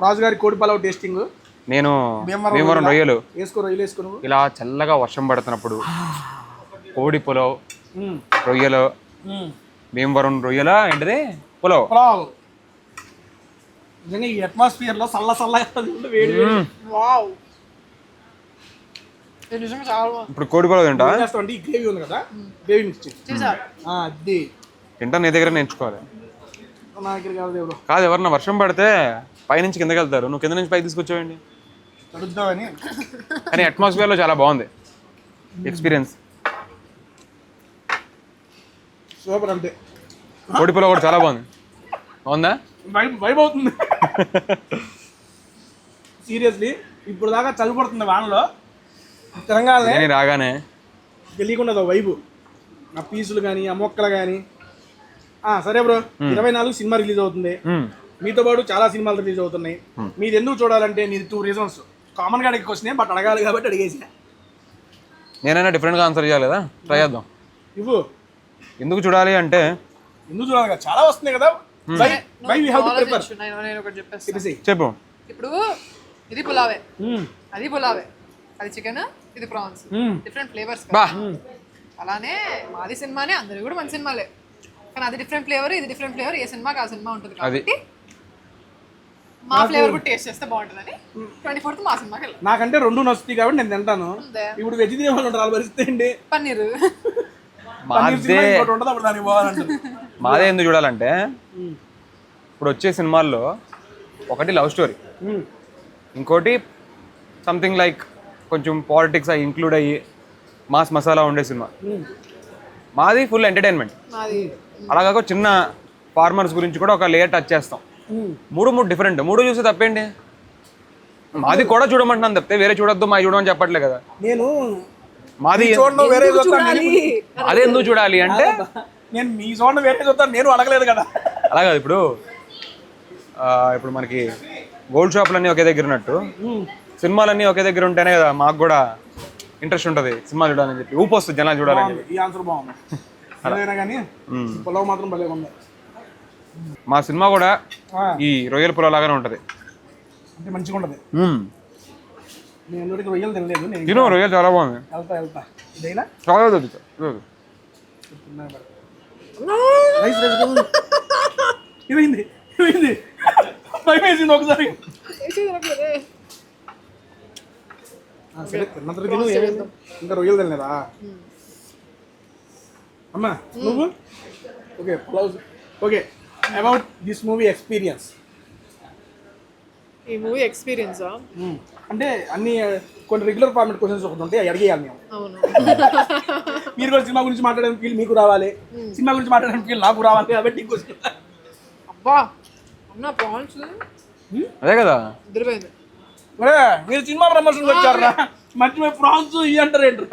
రాజు గారి కోడి పలావ్ టేస్టింగ్. నేను భీమవరం రొయ్యలు వేసుకో, రొయ్యలు వేసుకో నువ్వు. ఇలా చల్లగా వర్షం పడుతున్నప్పుడు కోడి పులావ్, రొయ్యలు, భీమవరం రొయ్యల ఏంటిది పులావ్. పలావ్ నిజంగా ఈ అట్మాస్ఫియర్లో చల్ల చల్లగా వేడి వావ్. నిజంగా చాలా బాగుంది. ఇప్పుడు కోడి పులావ్ తింటా. చేస్తామంటే ఈ గ్రేవీ ఉంది కదా, గ్రేవీ మిక్స్ అది తింటా. నీ దగ్గర నేర్చుకోవాలి. నా దగ్గర కాదు దేవుడు. కాదు, ఎవరన్నా వర్షం పడితే పైనుంచి కిందకి వెళ్తారు, నువ్వు కింద నుంచి పైకి తీసుకొచ్చావండి. చదువుతామని. కానీ అట్మాస్ఫియర్లో చాలా బాగుంది ఎక్స్పీరియన్స్. సూపర్ అంతే. కోడి పులావ్ కూడా చాలా బాగుంది. బాగుందా? వైబ్ అవుతుంది సీరియస్లీ. ఇప్పుడు దాకా చల్లబడుతుంది వానలో, తెలంగాణలో నేను రాగానే తెలియకుండా వైబు. ఆ పీసులు కానీ, ఆ మొక్కలు కానీ. సరే బ్రో, 24 సినిమా రిలీజ్ అవుతుంది. మీతో పాటు చాలా సినిమాలు రిలీజ్ అవుతున్నాయి. మీది ఎందుకు చూడాలంటే నీది 2 రీజన్స్. కామన్ గా అడిగి వచ్చినాయి, బట్ అడగాలి కాబట్టి అడిగేసా. నేనైనా డిఫరెంట్గా ఆన్సర్ చేయాలి కదా, ట్రై చేద్దాం. ఇవ్వు. ఎందుకు చూడాలి అంటే ఎందుకు చూడాలి కదా, చాలా వస్తున్నాయి కదా. Why we have to prepare? నేను ఒకటి చెప్పేస్తాను. చెప్పు. ఇప్పుడు ఇది పులావే, అది పులావే, అది చికెన్, ఇది ప్రాన్స్, డిఫరెంట్ ఫ్లేవర్స్. అలానే మాది సినిమానే, అందరి కూడా మంచి సినిమాలే, కానీ అది డిఫరెంట్ ఫ్లేవర్, ఇది డిఫరెంట్ ఫ్లేవర్. ఏ సినిమాకి ఆ సినిమా ఉంటుంది కాబట్టి మా ఫ్లేవర్ కూడా టేస్ట్ చేస్తే బాగుంటుందని 24th మా సినిమాకి వెళ్ళాం. నాకంటే 2 నచ్చుతాయి కాబట్టి నేను తింటాను. ఇప్పుడు వెజ్ తినేవాళ్ళు ఉంటారు, పరిస్థితి ఏంటి? పన్నీర్ ఉండదు అప్పుడు దానికి పోవాలంటారు. మాదే ఎందుకు చూడాలంటే ఇప్పుడు వచ్చే సినిమాల్లో ఒకటి లవ్ స్టోరీ, ఇంకోటి సంథింగ్ లైక్ కొంచెం పాలిటిక్స్ అవి ఇంక్లూడ్ అయ్యి మాస్ మసాలా ఉండే సినిమా. మాది ఫుల్ ఎంటర్టైన్మెంట్. అలాగా చిన్న ఫార్మర్స్ గురించి కూడా ఒక లేయర్ టచ్ చేస్తాం. 3 డిఫరెంట్, 3 చూసి తప్పేంటి? మాది కూడా చూడమంటున్నాను తప్పితే వేరే చూడొద్దు మా చూడమని చెప్పట్లే కదా. నేను మాది వేరే అదే ఎందుకు చూడాలి అంటే నేను మీ చూడండి వేరే చూస్తాను, నేను అడగలేదు కదా. అలాగా ఇప్పుడు ఇప్పుడు మనకి గోల్డ్ షాపులన్నీ ఒకే దగ్గర ఉన్నట్టు సినిమాలన్నీ ఒకే దగ్గర ఉంటేనే కదా మాకు కూడా ఇంట్రెస్ట్ ఉంటుంది సినిమా చూడాలని చెప్పి, ఊపు వస్తుంది జనాలు చూడాలని. ఈ ఆన్సర్ బాగుంది. అదైనా కానీ పులావ్ మాత్రం భలే ఉంది. మా సినిమా కూడా ఈ రొయ్యల పులావ్ లాగానే ఉంటుంది, అంటే మంచిగా ఉంటుంది. నేను అందరికి రొయ్యలు తినలేదు. తిను, రొయ్యలు చాలా బాగుంది. వెళ్తా ఇదైనా చాలా తెలుసు. రైస్ ఏమైంది భయం వేసింది ఒకసారి. సరే తిన్నంత తిను. ఇంకా రొయ్యలు తినలేదా అమ్మా నువ్వు? Okay pulao. Okay, about this movie experience. ఈ మూవీ ఎక్స్పీరియన్సా అంటే అన్ని కొన్ని రెగ్యులర్ ఫార్మాట్ క్వశ్చన్స్ ఒకటి ఉంటాయి, అవి అడిగేయాలి మేము. అవును. మీరు కూడా సినిమా గురించి మాట్లాడడానికి ఫీల్ మీకు రావాలి, సినిమా గురించి మాట్లాడడానికి ఫీల్ నాకు రావాలి కాబట్టి క్వశ్చన్. అబ్బా అన్న ప్రాన్స్ అదే కదా ఇద్దరిపోయింది. మీరు సినిమా ప్రమోషన్ వచ్చారా? మర్చిపోయి ప్రాన్స్ ఇవి అంటారు ఏంటారు.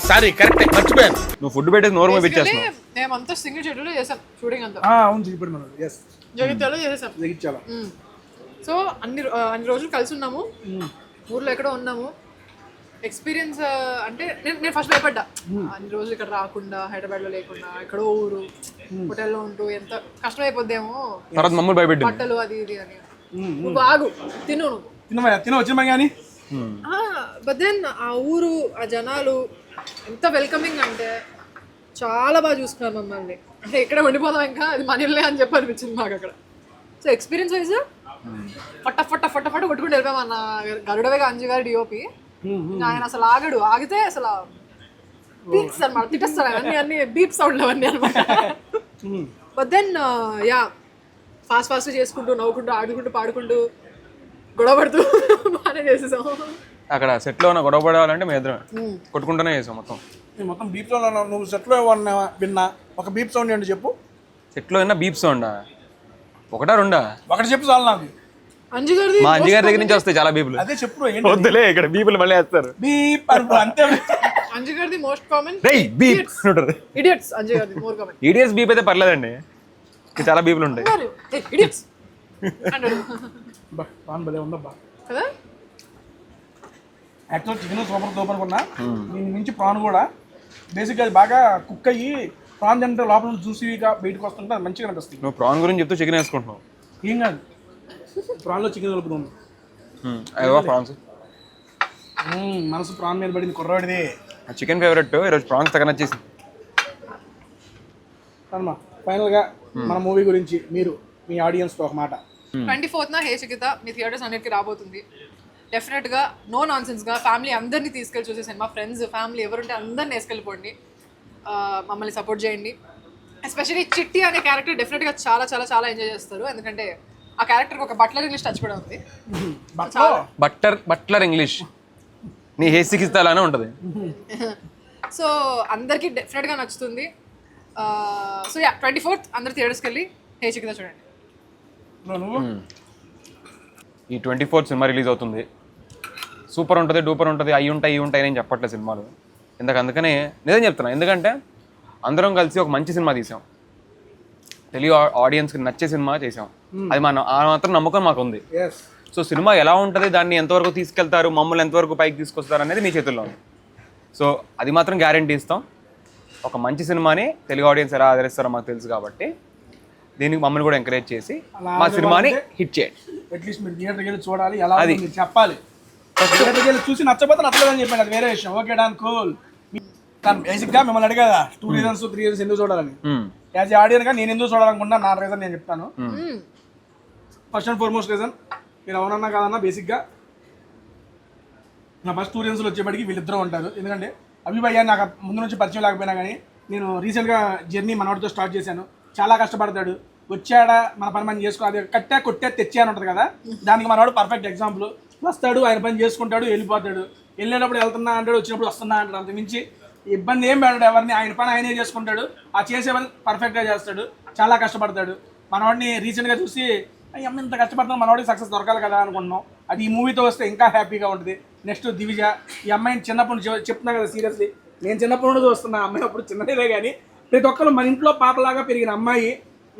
సారీ కరెక్ట్, మర్చిపోయాను. నువ్వు ఫుడ్ పెట్టేసి నోరు మీద పెట్టేస్తున్నావు. మేమంతా సింగిల్ షెడ్యూల్ చేసాం షూటింగ్ అంతా. అవును ఇప్పుడు మనం జగిత్యాలలో చేసేసాం. జగిత్యాల. సో అన్ని రోజులు కలిసి ఉన్నాము, ఊర్లో ఎక్కడో ఉన్నాము. ఎక్స్పీరియన్స్ అంటే నేను ఫస్ట్ భయపడ్డా, అన్ని రోజులు ఇక్కడ రాకుండా, హైదరాబాద్లో లేకుండా, ఎక్కడో ఊరు హోటల్లో ఉంటూ ఎంత కష్టం అయిపోద్దేమో, తర్వాత మమ్మల్ని భయపెట్టింది బట్టలు అది ఇది అని. నువ్వు బాగు తిను, నువ్వు తిన వచ్చిన కానీ బట్ దెన్ ఆ ఊరు ఆ జనాలు ఎంత వెల్కమింగ్ అంటే చాలా బాగా చూసుకున్నారు మమ్మల్ని. అంటే ఇక్కడే ఉండిపోదాం ఇంకా అది మన ఇల్లే అని చెప్పి అనిపించింది మాకు అక్కడ. సో ఎక్స్పీరియన్స్ వైజ్ ఫట్ట కొట్టుకుంటూ వెళ్ళిపోయామన్న గరుడవేగా అంజు గారి డిఓపి. ఆయన అసలు ఆగితే అసలు బీప్స్ అనమాట, తిట్టేస్తారు అన్ని బీప్ సౌండ్లు అవన్నీ అనమాట. బట్ దెన్ యా ఫాస్ట్ చేసుకుంటూ నవ్వుకుంటూ ఆడుకుంటూ పాడుకుంటూ గొడవ పడుతూ బాగానే చేసేసాం. అక్కడ సెట్లో ఉన్న గొడవ పడాలంటే మేము ఇద్దరం కొట్టుకుంటూనే చేసాం మొత్తం. మొత్తం బీప్ సౌండ్. నువ్వు సెట్లో విన్నా ఒక బీప్ సౌండ్ ఏంటి చెప్పు. సెట్లో విన్నా బీప్ సౌండ్ ఒకటా రెండా? ఒకటి చెప్పు చాలు నాకు. అంజు గారి మా అంజు గారి దగ్గర నుంచి వస్తాయి చాలా బీపులు. అదే చెప్పు. వద్దులే ఇక్కడ బీపులు మళ్ళీ వేస్తారు. బీప్ అంతే. అంజు గారిది మోస్ట్ కామన్ ఇడియట్స్. అంజు గారిది మోర్ కామన్ ఈడియట్స్ బీప్ అయితే పర్లేదండి, చాలా బీపులు ఉంటాయి. ఇడియట్స్ అంటారు ప్రాన్ భలే ఉందబ్బా. కదా యాక్చువల్ చికెన్ సూపర్ కొన్నా. దీని మించి ప్రాన్ కూడా బేసిక్గా అది బాగా కుక్ అయ్యి ప్రాన్ తింటే లోపల నుంచి జ్యూసీగా బయటకు వస్తుంటే అది మంచిగా అనిపిస్తుంది. నువ్వు ప్రాన్ గురించి చెప్తూ చికెన్ వేసుకుంటున్నావు. ఏం కాదు, ప్రాన్లో చికెన్ కలుపుతుంది. అయ్యో ప్రాన్స్ మనసు ప్రాన్ మీద పడింది కుర్రవాడిది. చికెన్ ఫేవరెట్, ఈరోజు ప్రాన్స్ తగ్గ నచ్చేసింది అమ్మా. ఫైనల్గా మన మూవీ గురించి మీరు మీ ఆడియన్స్తో ఒక మాట. 24th హే చికిత మీ థియేటర్స్ అన్నిటికీ రాబోతుంది. డెఫినెట్గా నో నాన్సెన్స్గా ఫ్యామిలీ అందరినీ తీసుకెళ్ళి చూసే సినిమా. ఫ్రెండ్స్ ఫ్యామిలీ ఎవరుంటే అందరినీ వేసుకెళ్ళిపోండి. మమ్మల్ని సపోర్ట్ చేయండి. ఎస్పెషల్లీ చిట్టి అనే క్యారెక్టర్ డెఫినెట్గా చాలా చాలా చాలా ఎంజాయ్ చేస్తారు. ఎందుకంటే ఆ క్యారెక్టర్కి ఒక బట్లర్ ఇంగ్లీష్ టచ్ కూడా ఉంది. బట్లర్ ఇంగ్లీష్ నీ హేసికి ఇస్తానే ఉంటుంది. సో అందరికీ డెఫినెట్గా నచ్చుతుంది. సో యా 24th అందరు థియేటర్స్కి వెళ్ళి హే చికిత చూడండి. ఈ 24th సినిమా రిలీజ్ అవుతుంది. సూపర్ ఉంటుంది, డూపర్ ఉంటుంది, అవి ఉంటాయి నేను చెప్పట్లేదు సినిమాలు. అందుకనే నిజం చెప్తున్నా. ఎందుకంటే అందరం కలిసి ఒక మంచి సినిమా తీసాం, తెలుగు ఆడియన్స్కి నచ్చే సినిమా చేసాం. అది ఆ మాత్రం నమ్మకం మాకు ఉంది. సో సినిమా ఎలా ఉంటుంది, దాన్ని ఎంతవరకు తీసుకెళ్తారు, మమ్మల్ని ఎంతవరకు పైకి తీసుకొస్తారు అనేది మీ చేతుల్లో ఉంది. సో అది మాత్రం గ్యారంటీ ఇస్తాం. ఒక మంచి సినిమాని తెలుగు ఆడియన్స్ ఎలా ఆదరిస్తారో మాకు తెలుసు కాబట్టి దీనికి మమ్మల్ని కూడా ఎంకరేజ్ చేసి మా సినిమాని హిట్ చేయండి. అట్లీస్ట్ మీరు థియేటర్కి వెళ్ళి చూడాలి, ఎలా మీరు చెప్పాలి. థియేటర్కి వెళ్ళి చూసి నచ్చకపోతే నచ్చలేదని చెప్పాను, అది వేరే విషయం. ఓకే డాన్ కూల్. బేసిక్గా మిమ్మల్ని అడిగదా 2 reasons 3 reasons ఎందుకు చూడాలని. యాజ్ ఏ ఆడియన్గా నేను ఎందుకు చూడాలనుకున్నా నా రీజన్ నేను చెప్తాను. ఫస్ట్ అండ్ ఫార్మోస్ట్ రీజన్ మీరు అవునన్నా కాదన్నా బేసిక్గా నా ఫస్ట్ 2 reasons వచ్చేప్పటికి వీళ్ళిద్దరూ ఉంటారు. ఎందుకంటే అభిభయ్య నాకు ముందు నుంచి పరిచయం లేకపోయినా కానీ నేను రీసెంట్గా జర్నీ మనవాడితో స్టార్ట్ చేశాను. చాలా కష్టపడతాడు, వచ్చాడా మన పని మనం చేసుకో, అది కట్టా కొట్టే తెచ్చా అని ఉంటుంది కదా, దానికి మనవాడు పర్ఫెక్ట్ ఎగ్జాంపుల్. వస్తాడు, ఆయన పని చేసుకుంటాడు, వెళ్ళిపోతాడు. వెళ్ళేటప్పుడు వెళ్తున్నా అంటాడు, వచ్చినప్పుడు వస్తున్నా అంటాడు. అంత మించి ఇబ్బంది ఏం పెట్టాడు ఎవరిని. ఆయన పని ఆయనే చేసుకుంటాడు, ఆ చేసే పని పర్ఫెక్ట్గా చేస్తాడు, చాలా కష్టపడతాడు. మనవాడిని రీసెంట్గా చూసి అమ్మ ఇంత కష్టపడతాం, మనవాడికి సక్సెస్ దొరకాలి కదా అనుకున్నాం. అది ఈ మూవీతో వస్తే ఇంకా హ్యాపీగా ఉంటుంది. నెక్స్ట్ దివిజ, ఈ అమ్మాయిని చిన్నప్పటి నుంచి చెప్తున్నా కదా సీరియస్లీ, నేను చిన్నప్పటి నుండి చూస్తున్నా. అమ్మాయి అప్పుడు చిన్నదే కానీ ప్రతి ఒక్కరు మన ఇంట్లో పాపలాగా పెరిగిన అమ్మాయి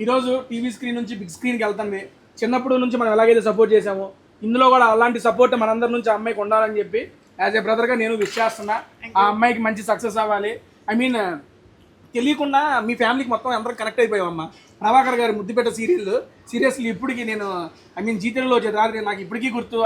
ఈరోజు టీవీ స్క్రీన్ నుంచి బిగ్ స్క్రీన్కి వెళ్తుంది. చిన్నప్పటి నుంచి మనం ఎలాగైతే సపోర్ట్ చేసామో ఇందులో కూడా అలాంటి సపోర్ట్ మనందరి నుంచి అమ్మాయికి ఉండాలని చెప్పి యాజ్ ఏ బ్రదర్గా నేను విష్ చేస్తున్నా. ఆ అమ్మాయికి మంచి సక్సెస్ అవ్వాలి. ఐ మీన్ తెలియకుండా మీ ఫ్యామిలీకి మొత్తం అందరం కనెక్ట్ అయిపోయామమ్మా. ప్రభాకర్ గారి ముద్దుపేట సీరియస్లీ ఇప్పటికీ నేను ఐ మీన్ జీతెలుగులో వచ్చేది రాత్రి నాకు ఇప్పటికీ గుర్తు.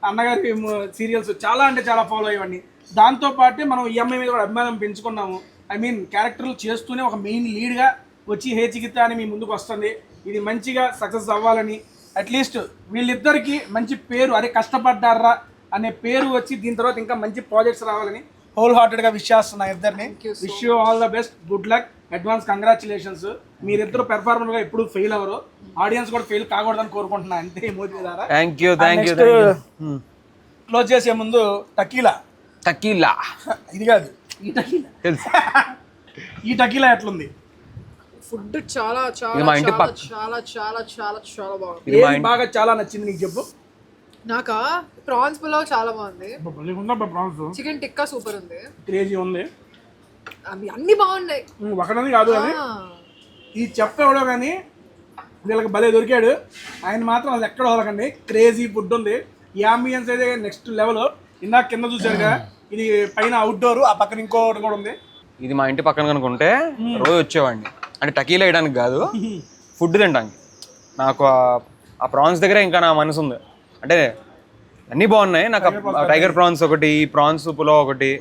అన్నగారి సీరియల్స్ చాలా అంటే చాలా ఫాలో అయ్యేవాడిని. దాంతోపాటే మనం ఈ అమ్మాయి మీద కూడా అభిమానం పెంచుకున్నాము. ఐ మీన్ క్యారెక్టర్లు చేస్తూనే ఒక మెయిన్ లీడ్గా వచ్చి హే చికిత అని మీ ముందుకు వస్తుంది. ఇది మంచిగా సక్సెస్ అవ్వాలని, అట్లీస్ట్ వీళ్ళిద్దరికీ మంచి పేరు, అరే కష్టపడ్డారా అనే పేరు వచ్చి దీని తర్వాత ఇంకా మంచి ప్రాజెక్ట్స్ రావాలని హోల్ హార్టెడ్గా విష్ చేస్తున్నా ఇద్దరిని. Wish you all the best, good luck, advance congratulations. మీరిద్దరు పెర్ఫార్మర్గా ఎప్పుడు ఫెయిల్ అవ్వరు, ఆడియన్స్ కూడా ఫెయిల్ కాకూడదని కోరుకుంటున్నా. అంతే ఈ మూవీ ద్వారా. Thank you. క్లోజ్ చేసే ముందు టకీలా ఇది కాదు, ఈ టకీలా తెలుసు. ఈ టకీలా ఎట్లుంది? ఫుడ్ చాలా చాలా చాలా చాలా చాలా చాలా బాగుంది. ఏది బాగా చాలా నచ్చింది నీకు చెప్పు. నాకా ప్రాన్స్ పులావ్ చాలా బాగుంది. చికెన్ టిక్కా సూపర్ ఉంది, క్రేజీ ఉంది, అవి అన్ని బాగున్నాయి. ఒకటని కాదు అని ఈ చెప్పేవాడో కానీ వీళ్ళకి భలే దొరికాడు. ఆయన మాత్రం అసలు ఎక్కడ వదలకండి, క్రేజీ ఫుడ్ ఉంది. ఈ అంబియన్స్ అయితే నెక్స్ట్ లెవెల్. ఇందాక కింద చూసారుగా, ఇది పైన అవుట్డోర్, ఆ పక్కన ఇంకోటి కూడా ఉంది. ఇది మా ఇంటి పక్కన కనుకుంటే రోజు వచ్చేవాడిని. అంటే టకీలా వేయడానికి కాదు, ఫుడ్ తినడానికి. నాకు ఆ ప్రాన్స్ దగ్గర ఇంకా నా మనసు ఉంది. అంటే అన్నీ బాగున్నాయి. నాకు టైగర్ ప్రాన్స్ ఒకటి, ప్రాన్స్ పులావ్ ఒకటి,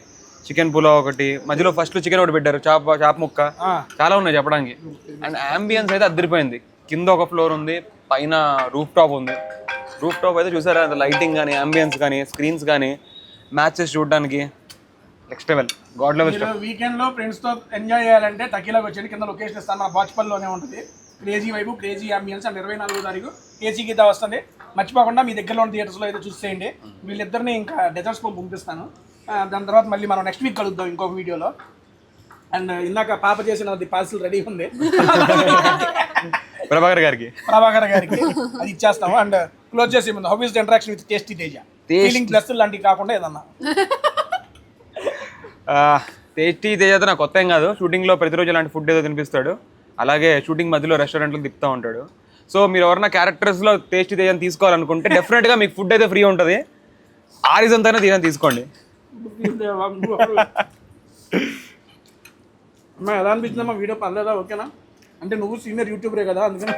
చికెన్ పులావ్ ఒకటి, మధ్యలో ఫస్ట్ చికెన్ ఒకటి పెట్టారు, చాప ముక్క, చాలా ఉన్నాయి చెప్పడానికి. అండ్ అంబియన్స్ అయితే అద్దరిపోయింది. కింద ఒక ఫ్లోర్ ఉంది, పైన రూఫ్ టాప్ ఉంది. రూఫ్ టాప్ అయితే చూసారా, లైటింగ్ కానీ అంబియన్స్ కానీ స్క్రీన్స్ కానీ మ్యాచెస్ చూడడానికి next level, God level stuff. Weekend లో ఫ్రెండ్స్ తో ఎంజాయ్ చేయాలంటే టకీలాకి వచ్చేది. కింద లొకేషన్ ఇస్తాను, మన బాచ్పల్లిలోనే ఉంటుంది. క్రేజీ వైపు, క్రేజీ అంబియన్స్. అండ్ 24వ తారీఖు కేసీ గీత వస్తుంది. మర్చిపోకుండా మీ దగ్గరలో ఉన్న థియేటర్స్లో అయితే చూసేయండి. వీళ్ళిద్దరిని ఇంకా డెజర్ట్స్ పంపిస్తాను. దాని తర్వాత మళ్ళీ మనం నెక్స్ట్ వీక్ కలుద్దాం ఇంకొక వీడియోలో. అండ్ ఇందాక పాప చేసిన పార్సిల్ రెడీ ఉంది ప్రభాకర్ గారికి అది ఇచ్చేస్తాము. అండ్ క్లోజ్ చేసే ముందు, how is the interaction with tasty Teja? Feeling plus లాంటివి కాకుండా ఏదన్నా. టేస్టీ తేజ అయితే నాకు కొత్త ఏం కాదు. షూటింగ్లో ప్రతిరోజు ఇలాంటి ఫుడ్ ఏదో తినిపిస్తాడు. అలాగే షూటింగ్ మధ్యలో రెస్టారెంట్లో తిప్పుతూ ఉంటాడు. సో మీరు ఎవరైనా క్యారెక్టర్స్లో టేస్టీ తేజని తీసుకోవాలనుకుంటే డెఫినెట్గా మీకు ఫుడ్ అయితే ఫ్రీ ఉంటుంది. ఆ రీజన్ తోనే తేజని తీసుకోండి. అమ్మా ఎలా అనిపించిందమ్మా వీడియో? పర్లేదా? ఓకేనా? అంటే నువ్వు సీనియర్ యూట్యూబరే కదా, అందుకని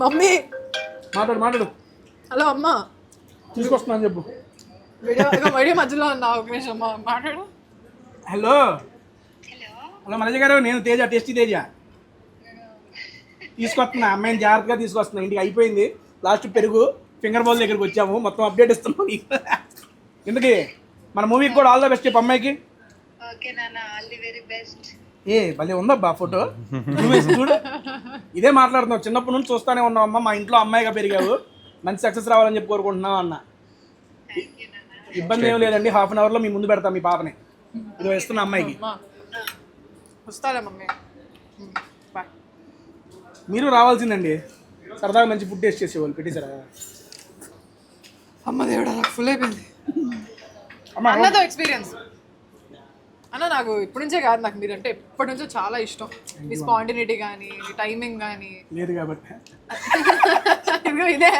మమ్మీ మాట్లాడు. హలో అమ్మా, తీసుకొస్తున్నాను చెప్పు. వీడియో మధ్యలో ఉన్నా, ఒక నిమిషం మాట్లాడు. హలో మనోజ్ గారు, నేను తేజ, టేస్టీ తేజ తీసుకొస్తున్నా. అమ్మాయిని జాగ్రత్తగా తీసుకొస్తున్నా. ఇంటికి అయిపోయింది. లాస్ట్ పెరుగు ఫింగర్ బౌల్ దగ్గరికి వచ్చాము. మొత్తం అప్డేట్ ఇస్తున్నాం. ఎందుకు మన మూవీకి కూడా ఆల్ ద బెస్ట్ చెప్పు అమ్మాయికి. ఏ భలే ఉందబ్బా ఫోటో, చూడు. ఇదే మాట్లాడుతున్నావు. చిన్నప్పటి నుంచి చూస్తానే ఉన్నావు అమ్మ, మా ఇంట్లో అమ్మాయిగా పెరిగావు, మంచి సక్సెస్ రావాలని చెప్పి కోరుకుంటున్నావు అన్న. ఇబ్బంది ఏం లేదండి, హాఫ్ అన్ అవర్లో మీ ముందు పెడతాం మీ పాపని. ఇది వేస్తున్నా అమ్మాయికి. వస్తాలే మమ్మీ, మీరు రావాల్సిందండి. సరదాగా మంచి ఫుడ్ టేస్ట్ చేసేవాళ్ళు. పెట్టేశారా? అమ్మ దేవుడా, నాకు ఫుల్ అయిపోయింది అమ్మ అన్నతో ఎక్స్పీరియన్స్. అన్న నాకు ఇప్పటి నుంచే కాదు, నాకు మీరంటే ఎప్పటి నుంచో చాలా ఇష్టం. మీ స్పాంటినిటీ కానీ, టైమింగ్ కానీ. లేదు కాబట్టి ఇదే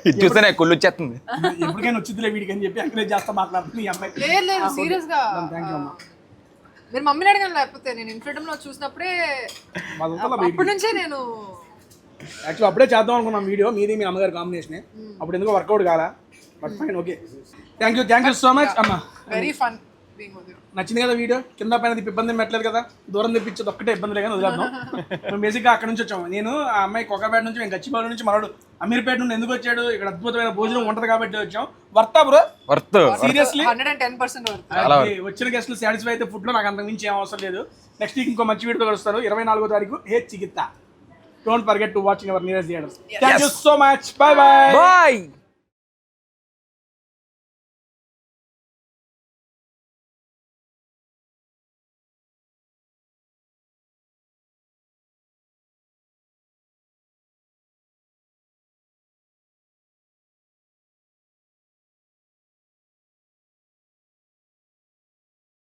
ఇది చూస్తేనే కుళ్ళు వచ్చేస్తుంది. ఎప్పటికైనా వచ్చిందిలే వీడికి అని చెప్పి ఎంకరేజ్ చేస్తా మాట్లాడుతుంది ఈ అమ్మాయి. లేదు సీరియస్ గా. థ్యాంక్ యూ అమ్మా. మీరు మమ్మీని అడగను, లేకపోతే నేను ఇన్ఫ్రీడమ్ లో చూసినప్పుడే అప్పటి నుంచే నేను యాక్చువల్ అప్పుడే చేద్దాం అనుకున్నాం వీడియో, మీది మీ అమ్మగారి కాంబినేషన్. అప్పుడు ఎందుకో వర్కౌట్ కాలా, but fine, okay. Thank you so much అమ్మా. Very fun being with you. నచ్చింది కదా వీడియో? కింద పైన తిప్పి ఇబ్బంది పెట్టలేదు కదా, దూరం తెప్పించేది ఒక్కటే ఇబ్బంది లేదని వదిలేద్దాం. మేము బేసిక్గా అక్కడ నుంచి వచ్చాము. నేను ఆ అమ్మాయి కొక్కపేట నుంచి, మేము గచ్చిబౌలి నుంచి, మనోడు అమీర్పేట నుండి ఎందుకు వచ్చాడు? ఇక్కడ అద్భుతమైన భోజనం ఉంటుంది కాబట్టి వచ్చాం. వర్తా బ్రో? Worth, seriously 110% worth. వచ్చిన గెస్టులు సాటిస్ఫై అయితే ఫుడ్ లో నాకు అంతకు మించి ఏం అవసరం లేదు. నెక్స్ట్ వీక్ ఇంకో మంచి వీడియోతో కలుస్తారు. 24వ తారీఖు హే చికిత్స. Don't forget to watching our nearest theatres. Thank you so much. By by.